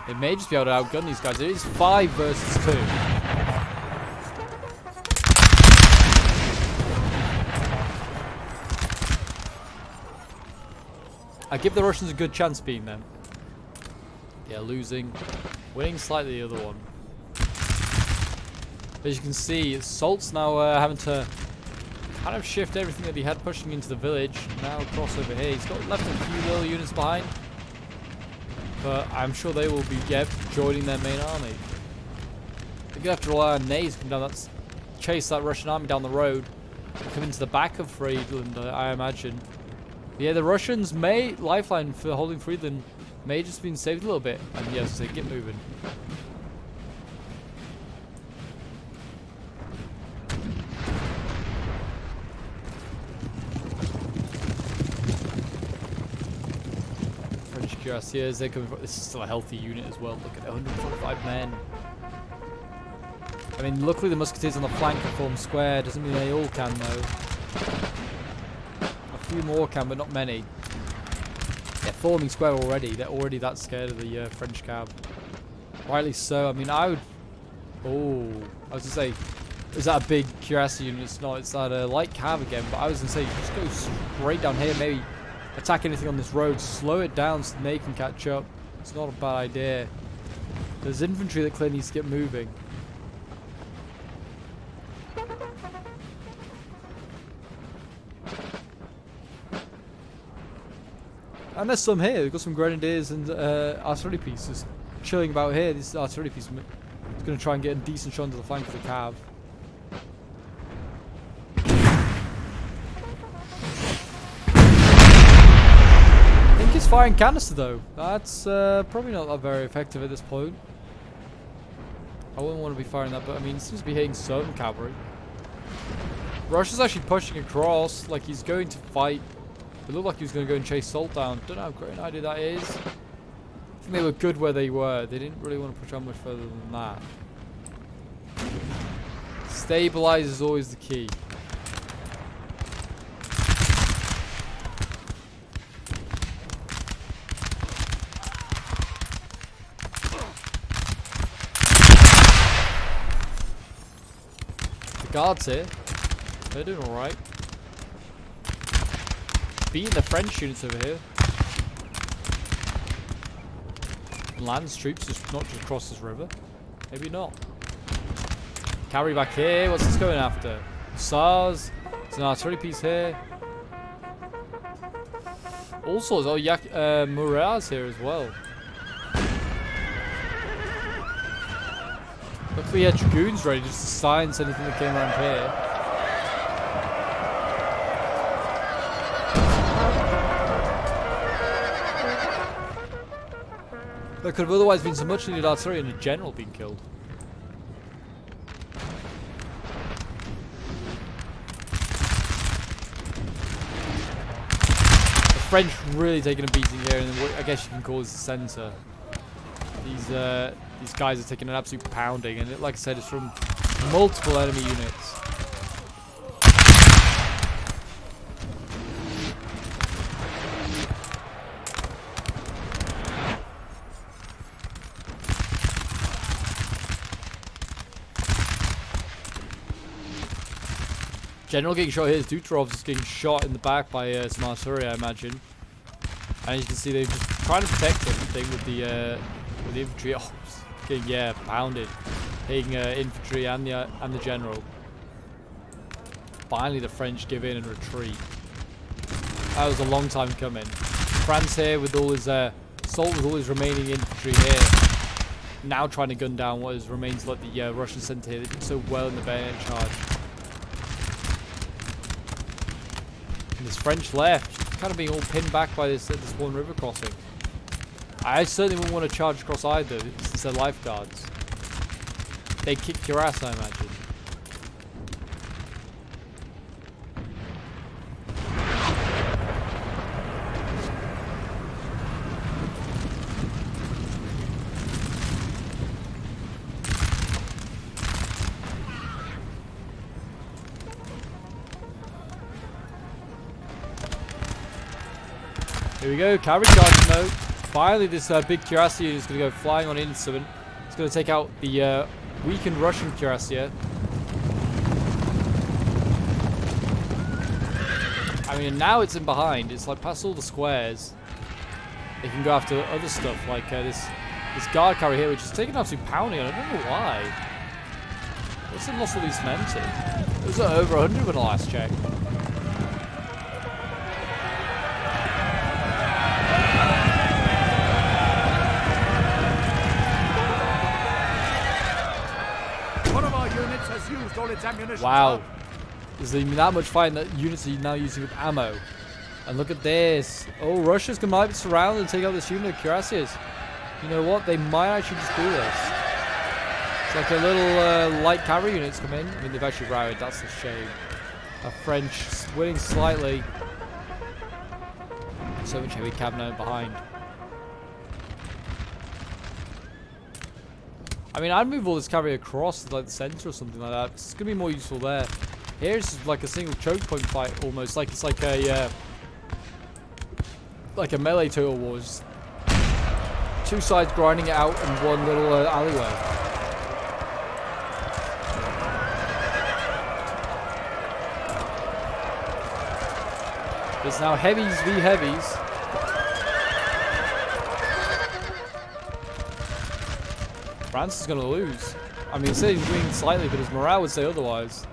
They may just be able to outgun these guys. It is 5 versus 2. I give the Russians a good chance being them. Yeah, losing. Winning slightly the other one. As you can see, Salt's now having to kind of shift everything that he had pushing into the village. Now across over here. He's got left a few little units behind. But I'm sure they will be joining their main army. They're going to have to rely on nades come down, chase that Russian army down the road. Come into the back of Friedland, I imagine. But yeah, the Russians' lifeline for holding Friedland may just been saved a little bit. And yes, they get moving. French cuirassiers, they're coming from. This is still a healthy unit as well. Look at 145 men. I mean, luckily the musketeers on the flank can form square. Doesn't mean they all can, though. A few more can, but not many. They're forming square already. They're already that scared of the French cav. Rightly so. I mean, I would... Oh, I was going to say, is that a big cuirassier unit? It's not. It's that light cav again. But I was going to say, just go straight down here. Maybe attack anything on this road. Slow it down so they can catch up. It's not a bad idea. There's infantry that clearly needs to get moving. And there's some here. We've got some grenadiers and artillery pieces chilling about here. This artillery piece is going to try and get a decent shot into the flank of the cav. I think it's firing canister though. That's probably not that very effective at this point. I wouldn't want to be firing that, but I mean, it seems to be hitting some cavalry. Russia's actually pushing across like he's going to fight. It looked like he was going to go and chase Salt down. Don't know how great an idea that is. I think they were good where they were. They didn't really want to push on much further than that. Stabilize is always the key. The guards here. They're doing alright. Beating the French units over here. Lands troops just not just across this river. Maybe not. Cavalry back here. What's this going after? SARS. There's an artillery piece here. All sorts. Oh, Murat's here as well. Luckily he had dragoons ready just to silence anything that came around here. There could have otherwise been some much needed artillery and a general being killed. The French really taking a beating here, and what I guess you can call this the centre. These guys are taking an absolute pounding, and like I said, it's from multiple enemy units. General getting shot here. Duterov's just getting shot in the back by some artillery, I imagine. And as you can see, they're just trying to protect everything with the infantry. Oh, getting pounded, hitting infantry and the general. Finally, the French give in and retreat. That was a long time coming. France here with all his Salt with all his remaining infantry here. Now trying to gun down what remains like the Russian centre here. They did so well in the bayonet charge. And this French left, kind of being all pinned back by this one river crossing. I certainly wouldn't want to charge across either, since they're lifeguards. They kick your ass, I imagine. Here we go, cavalry charge mode. Finally, this big cuirassier is going to go flying on into something. It's going to take out the weakened Russian cuirassier. I mean, now it's in behind. It's like past all the squares. they can go after other stuff like this guard carry here, which is taking absolute pounding. I don't know why. What's it lost all these men to? It was over 100 when I last checked. One of our units has used all its ammunition. Wow. There's even that much fighting that units are now using with ammo. And look at this. Oh, Russia's might be surrounded and take out this unit of cuirassiers. You know what? They might actually just do this. It's like a little light cavalry units come in. I mean, they've actually routed. That's a shame. A French winning slightly. So much heavy cav behind. I mean, I'd move all this cavalry across to like the center or something like that. It's gonna be more useful there. Here's like a single choke point fight almost. Like it's like a melee total wars. Two sides grinding it out in one little alleyway. There's now heavies v heavies. France is going to lose. I mean, say he's winning slightly, but his morale would say otherwise.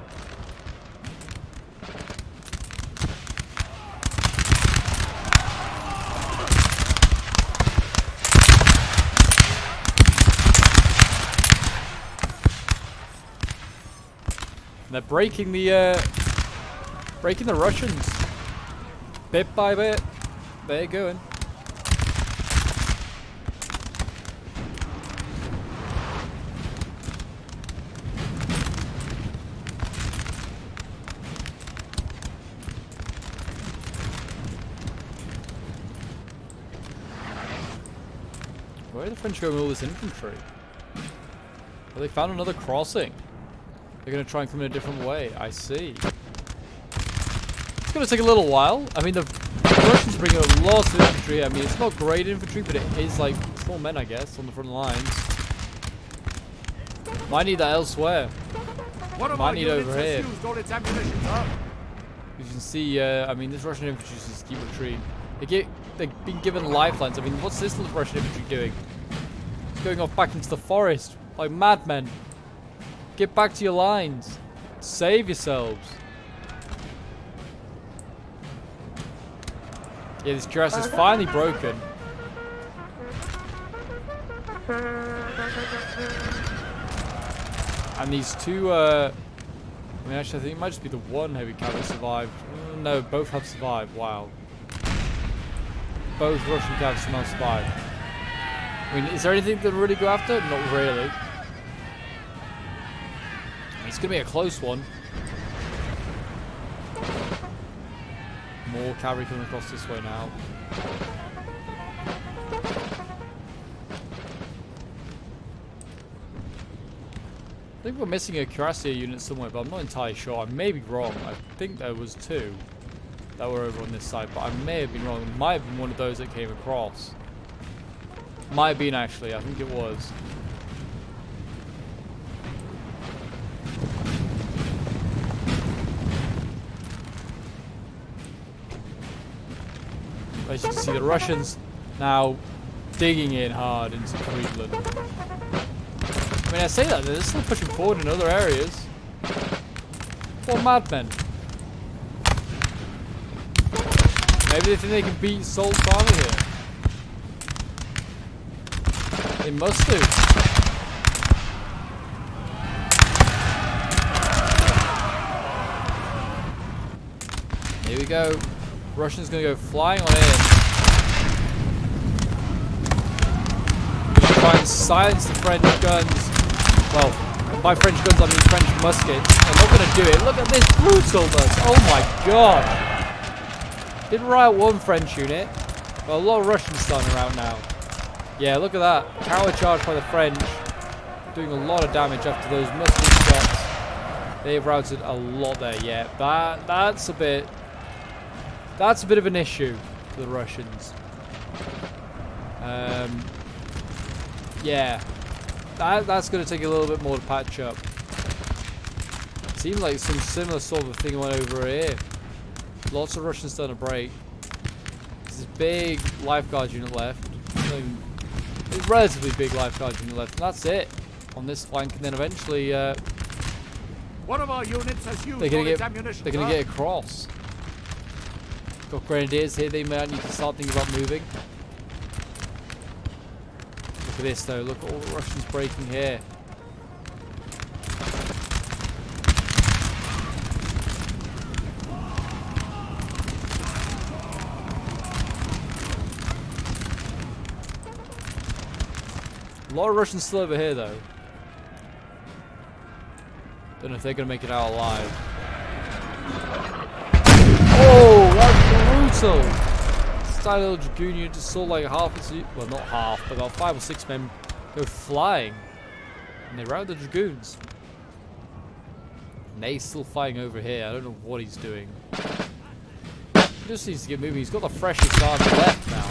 And they're breaking the Russians bit by bit. They're going. Where are the French going with all this infantry? Well, they found another crossing. They're going to try and come in a different way. I see. It's going to take a little while. I mean, the Russians bring a lot of infantry. I mean, it's not great infantry, but it is like small men, I guess, on the front lines. Might need that elsewhere. Might need over here. You can see, I mean, this Russian infantry just keep retreating. They've been given lifelines. I mean, what's this Russian infantry doing? It's going off back into the forest like madmen. Get back to your lines. Save yourselves. Yeah, this dress is finally broken. And these two, I mean, actually, I think it might just be the one heavy cavalry survived. No, both have survived. Wow. Both Russian cavalry somehow survived. I mean, is there anything to really go after? Not really. It's going to be a close one. More cavalry coming across this way now. I think we're missing a cuirassier unit somewhere, but I'm not entirely sure. I may be wrong. I think there was two that were over on this side, but I may have been wrong. It might have been one of those that came across. Might have been, actually. I think it was. As you can see, the Russians now digging in hard into Friedland. I mean, I say that, they're still pushing forward in other areas. What madmen? Maybe they think they can beat Sol's army here. They must do. Here we go. Russians gonna go flying on in. Gonna try and silence the French guns. Well, by French guns I mean French muskets. They're not gonna do it. Look at this brutalness. Oh my god. Didn't riot one French unit. But a lot of Russians starting around now. Yeah, look at that. Coward charge by the French. Doing a lot of damage after those musket shots. They've routed a lot there, yeah. That's a bit of an issue for the Russians. Yeah, that's going to take a little bit more to patch up. Seems like some similar sort of thing went over here. Lots of Russians starting to break. This this big lifeguard unit left. A relatively big lifeguard unit left, and that's it on this flank. And then eventually, One of our units has used they're all gonna its ammunition. get across. Got grenadiers here. They might need to start thinking about moving. Look at this though. Look at all the Russians breaking here. A lot of Russians still over here though. Don't know if they're gonna make it out alive. Oh, that's brutal! This tiny little dragoon unit just saw like half its, well not half, but about 5 or 6 men go flying. And they routed the dragoons. And Ney's still fighting over here. I don't know what he's doing. He just needs to get moving. He's got the freshest army left now.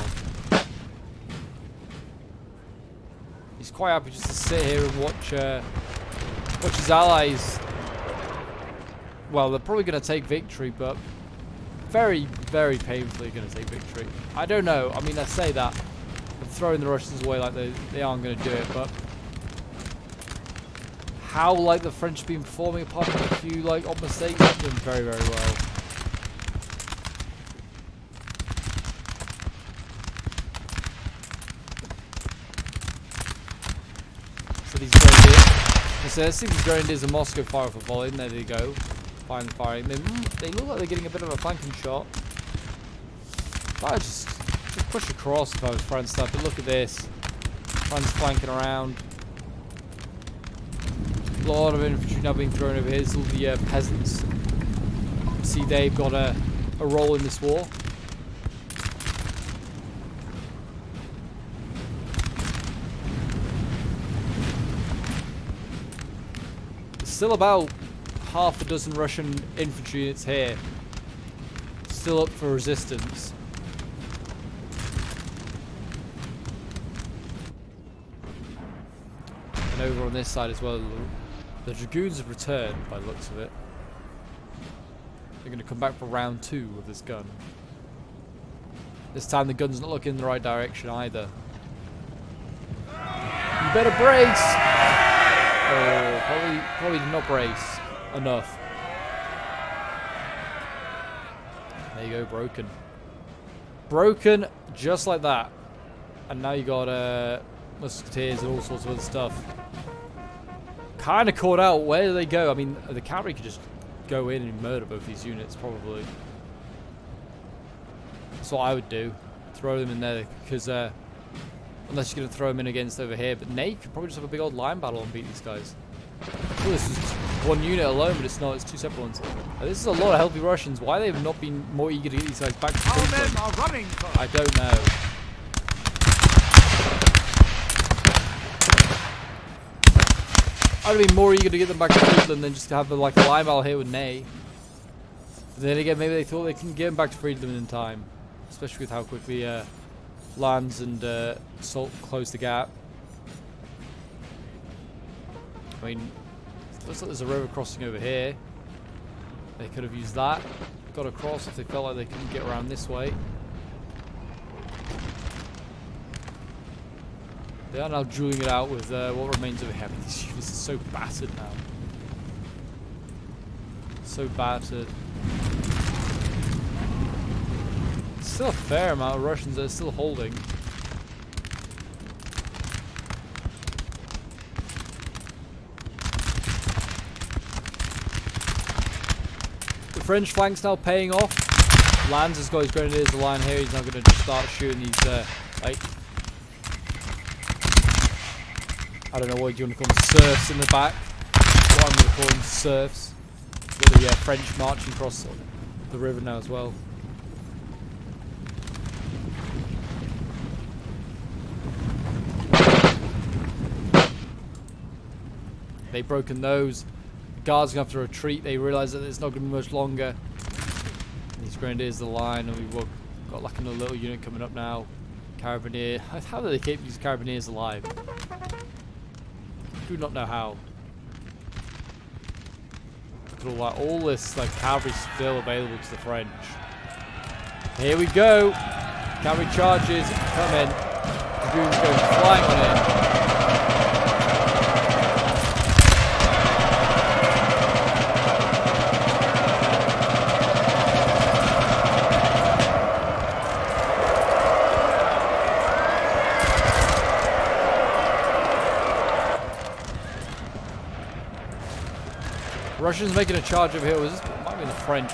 He's quite happy just to sit here and watch his allies. Well, they're probably going to take victory, but very, very painfully going to take victory. I don't know. I mean, I say that. I'm throwing the Russians away like they aren't going to do it, but how like the French have been performing, apart from a few like odd mistakes, they've done very, very well. So these grenadiers, so I think these grenadiers are Moscow fire for volley, and there they go. Firing. They look like they're getting a bit of a flanking shot. If I just push across if I was France stuff, but look at this. France flanking around. A lot of infantry now being thrown over here. There's all the peasants. See, they've got a role in this war. There's still about half a dozen Russian infantry units here, still up for resistance. And over on this side as well, the dragoons have returned by the looks of it. They're going to come back for round 2 of this gun. This time the gun's not looking in the right direction either. You better brace! Oh, probably did not brace enough. There you go, broken. Broken just like that. And now you got musketeers and all sorts of other stuff. Kind of caught out. Where do they go? I mean, the cavalry could just go in and murder both these units, probably. That's what I would do. Throw them in there, because unless you're going to throw them in against over here. But Ney could probably just have a big old line battle and beat these guys. Sure, this is one unit alone, but it's not. It's 2 separate ones. This is a lot of healthy Russians. Why they have not been more eager to get these guys back to Our Friedland, men are running for I don't know. I'd have been more eager to get them back to Friedland than just to have like a line battle here with Ney. But then again, maybe they thought they couldn't get them back to Friedland in time, especially with how quickly Lands and Salt closed the gap. I mean, looks like there's a river crossing over here. They could have used that, got across if they felt like they couldn't get around this way. They are now dueling it out with what remains of heavy. These units are so battered now. So battered. Still a fair amount of Russians that are still holding. The French flank's now paying off. Lands has got his grenadiers line here. He's now going to just start shooting these, like, I don't know what you want to call them, serfs in the back. What I'm going to call them, serfs. Got the French marching across the river now as well. They've broken those. The guards going to have to retreat. They realise that it's not going to be much longer. And these grenadiers the line, and we've got like another little unit coming up now. Carabinier. How do they keep these Carabiniers alive? Do not know how. Look at all this like cavalry still available to the French. Here we go. Cavalry charges come in. Dragoons going flying on in. Russians making a charge over here. This might be the French.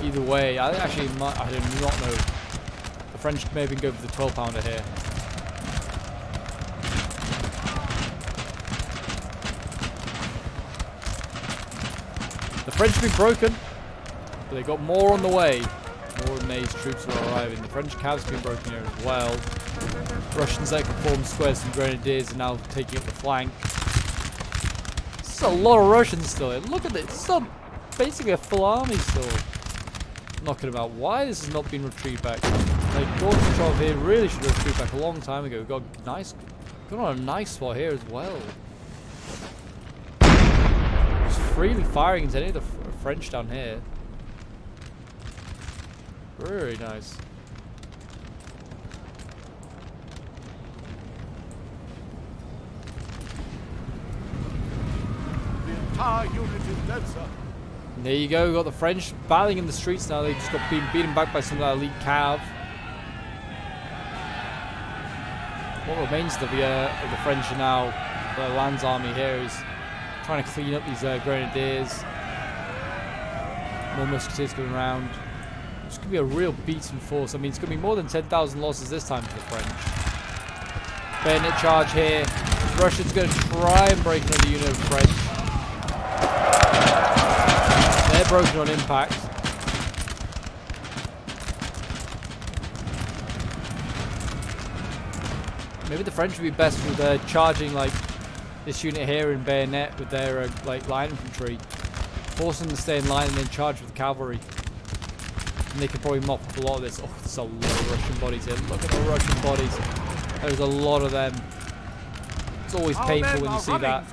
Either way, I do not know. The French may have been going for the 12-pounder here. The French have been broken, but they got more on the way. More May's troops are arriving. The French cavalry have been broken here as well. Russians that can form squares and grenadiers are now taking up the flank. This is a lot of Russians still here. Look at this. It's still basically a full army still. Knocking about why this has not been retrieved back. Like Gorbachev here really should have retrieved back a long time ago. Got on a nice spot here as well. Just freely firing into any of the French down here. Very nice. The entire unit is dead, sir. And there you go, we've got the French battling in the streets now. They just got beaten back by some of that elite cav. What remains of the French are now, the Land's army here is trying to clean up these grenadiers. More musketeers going around. It's going to be a real beaten force. I mean, it's going to be more than 10,000 losses this time for the French. Bayonet charge here. The Russians going to try and break another unit of French. They're broken on impact. Maybe the French would be best with charging like this unit here in bayonet with their like line infantry, force them to stay in line and then charge with cavalry. And they could probably mop up a lot of this. Oh, there's a lot of Russian bodies here. Look at the Russian bodies. There's a lot of them. It's always painful when you see that.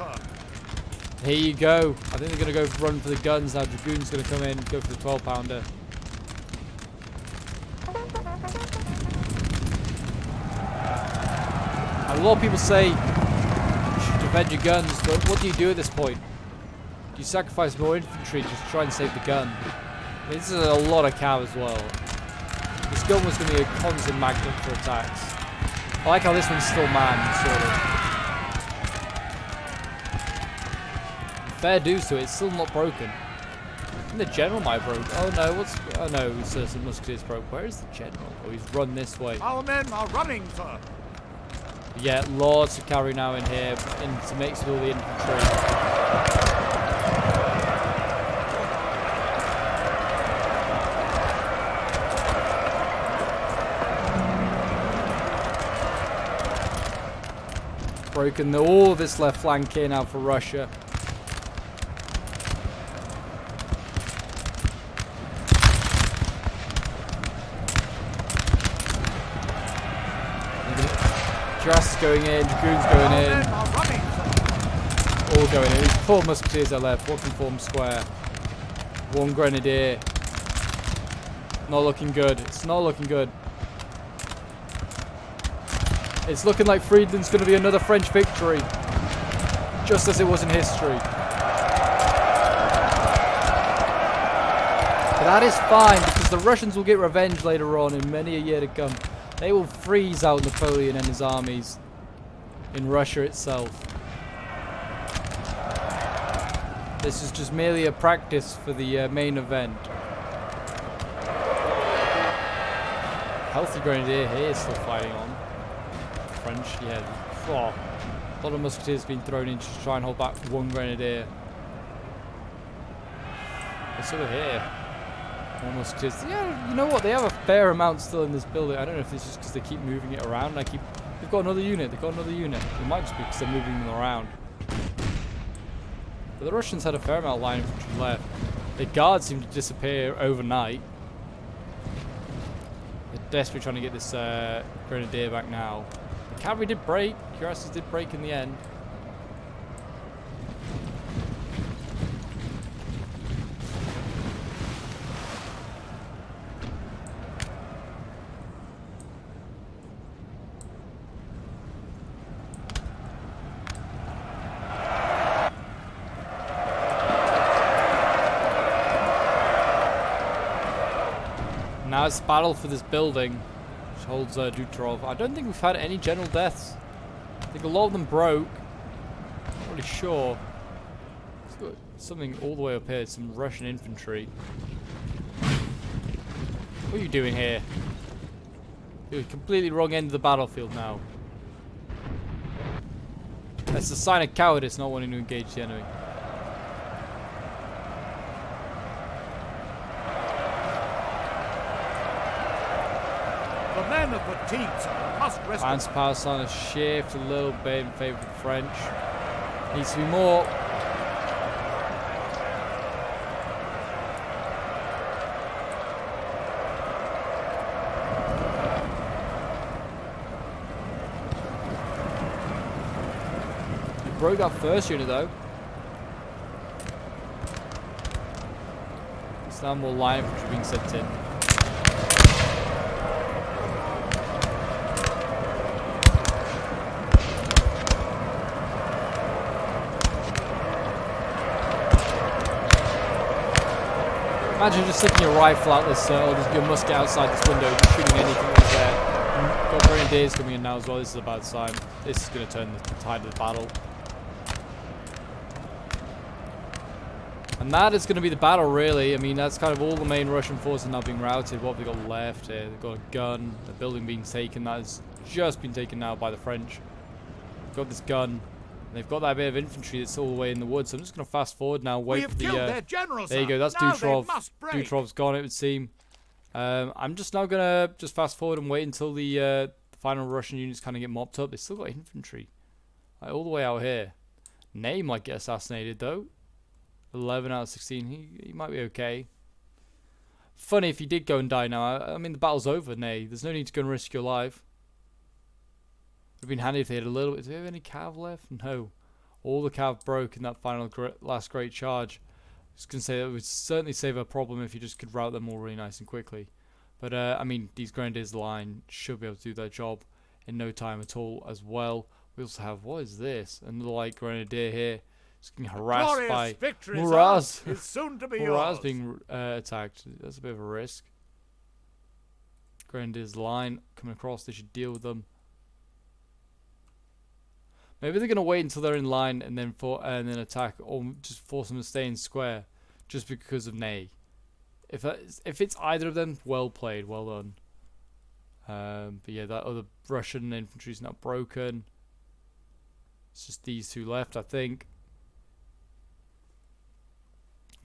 Here you go. I think they're going to go run for the guns now. Dragoon's going to come in, go for the 12-pounder. A lot of people say you should defend your guns, but what do you do at this point? Do you sacrifice more infantry just to try and save the gun? I mean, this is a lot of cav as well. This gun was going to be a constant magnet for attacks. I like how this one's still manned, sort of. Fair dues to it, it's still not broken. I think the general might have broke. Oh no, oh no, some musketeers broke. Where is the general? Oh, he's run this way. Our men are running, sir. Yeah, lots of cavalry now in here, to mix with all the infantry. Broken all of this left flank here now for Russia. Dress going in, Dragoons going in. All going in. These poor musketeers are left. What can form square? One grenadier. Not looking good. It's not looking good. It's looking like Friedland's going to be another French victory. Just as it was in history. But that is fine, because the Russians will get revenge later on in many a year to come. They will freeze out Napoleon and his armies in Russia itself. This is just merely a practice for the main event. Healthy grenadier here is still fighting on. French, yeah. Oh, a lot of musketeers being thrown in just to try and hold back one grenadier. It's over here. More musketeers. Yeah, you know what? They have a fair amount still in this building. I don't know if it's just because they keep moving it around. They've got another unit. They've got another unit. It might just be because they're moving them around. But the Russians had a fair amount of line infantry left. The guards seem to disappear overnight. They're desperately trying to get this grenadier back now. The cavalry did break. Cuirassiers did break in the end. Now it's battle for this building, which holds Dutrov. I don't think we've had any general deaths. I think a lot of them broke. Not really sure. It's got something all the way up here, some Russian infantry. What are you doing here? You're completely wrong end of the battlefield now. That's a sign of cowardice, not wanting to engage the enemy. The men are fatigued, sir. Must rest. Lance power sign has shifted a little bit in favour of the French. Needs to be more. Broke that first unit though. It's now more line infantry being sent in. Imagine just sticking your rifle out this, or just your musket outside this window, just shooting anything that's there. Got grenadiers coming in now as well. This is a bad sign. This is going to turn the tide of the battle. And that is going to be the battle, really. I mean, that's kind of all the main Russian forces now being routed. What have they got left here? They've got a gun, a building being taken. That has just been taken now by the French. They've got this gun. They've got that bit of infantry that's all the way in the woods. So I'm just going to fast forward now. Wait for the. Their general, there you go. That's Dutrov. Dutrov's gone, it would seem. I'm just now going to fast forward and wait until the final Russian units kind of get mopped up. They still got infantry, like, all the way out here. Ney might get assassinated though. 11 out of 16. He might be okay. Funny if he did go and die now. I mean, the battle's over, Ney. There's no need to go and risk your life. Would have been handy if they had a little bit. Do we have any cav left? No. All the cav broke in that final last great charge. I was going to say that would certainly save a problem if you just could route them all really nice and quickly. But, I mean, these Grenadiers line should be able to do their job in no time at all as well. We also have, what is this? Another light Grenadier here. Getting harassed by Muraz. Muraz being attacked. That's a bit of a risk. Grenadiers line coming across. They should deal with them. Maybe they're going to wait until they're in line and then attack, or just force them to stay in square, just because of Ney. If it's either of them, well played, well done. But yeah, that other Russian infantry is not broken. It's just these two left, I think.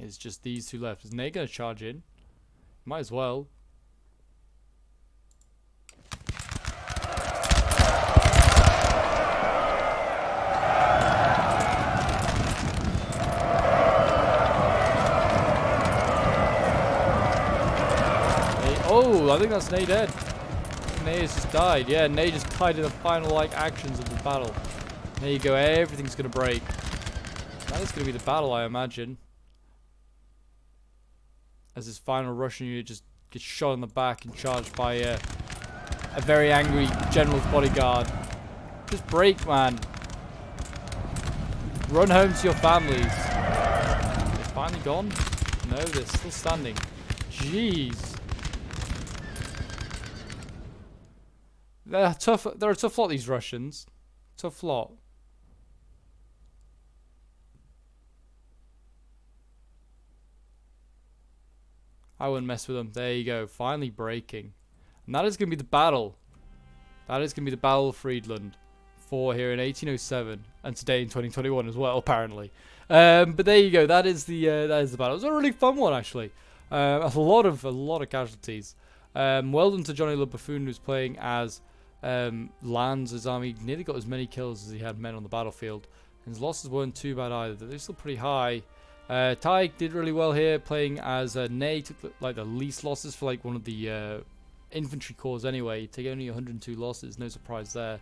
It's just these two left. Is Ney going to charge in? Might as well. Oh, I think that's Ney dead. Ney has just died. Yeah, Ney just died in the final actions of the battle. There you go. Everything's going to break. That is going to be the battle, I imagine. As this final Russian unit just gets shot in the back and charged by a very angry general's bodyguard. Just break, man. Run home to your families. They're finally gone? No, they're still standing. Jeez. They're tough. They're a tough lot, these Russians. Tough lot. I wouldn't mess with them. There you go. Finally breaking. And that is going to be the battle. That is going to be the Battle of Friedland. For here in 1807. And today in 2021 as well, apparently. But there you go. That is the battle. It was a really fun one, actually. A lot of casualties. Well done to Johnny Le Buffoon, who's playing as Lanz. His army nearly got as many kills as he had men on the battlefield. And his losses weren't too bad either. They're still pretty high. Taik did really well here, playing as Ney. Took the least losses for one of the infantry corps anyway. Take only 102 losses, no surprise there.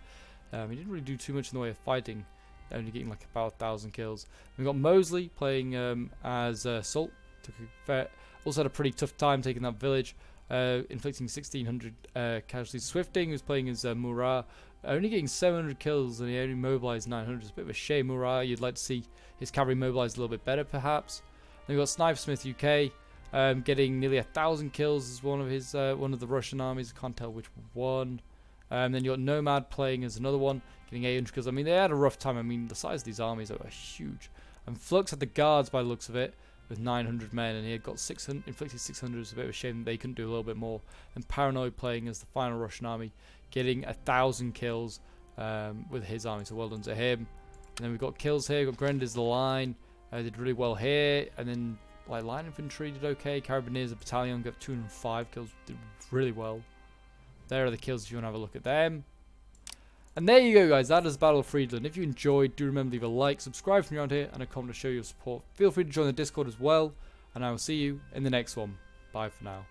He didn't really do too much in the way of fighting, only getting about 1,000 kills. We've got Mosley playing as Salt. Also had a pretty tough time taking that village, inflicting 1,600 casualties. Swifting, who's playing as Murat, only getting 700 kills, and he only mobilized 900. It's a bit of a shame, Murat. You'd like to see his cavalry mobilized a little bit better, perhaps. Then we've got Snipesmith UK, getting nearly 1,000 kills as one of his one of the Russian armies. I can't tell which one. Then you got Nomad playing as another one, getting 800 kills. I mean, they had a rough time. I mean, the size of these armies are huge. And Flux had the guards by the looks of it, with 900 men, and he had got 600, inflicted 600. It's a bit of a shame that they couldn't do a little bit more. And Paranoid playing as the final Russian army, getting 1,000 kills with his army. So well done to him. And then we've got kills here. We've got Grenadiers the line, did really well here. And then like line infantry did okay. Carabineers, a battalion, got 205 kills, did really well. There are the kills if you want to have a look at them. And there you go, guys. That is Battle of Friedland. If you enjoyed, do remember to leave a like, subscribe from around here, and a comment to show your support. Feel free to join the Discord as well. And I will see you in the next one. Bye for now.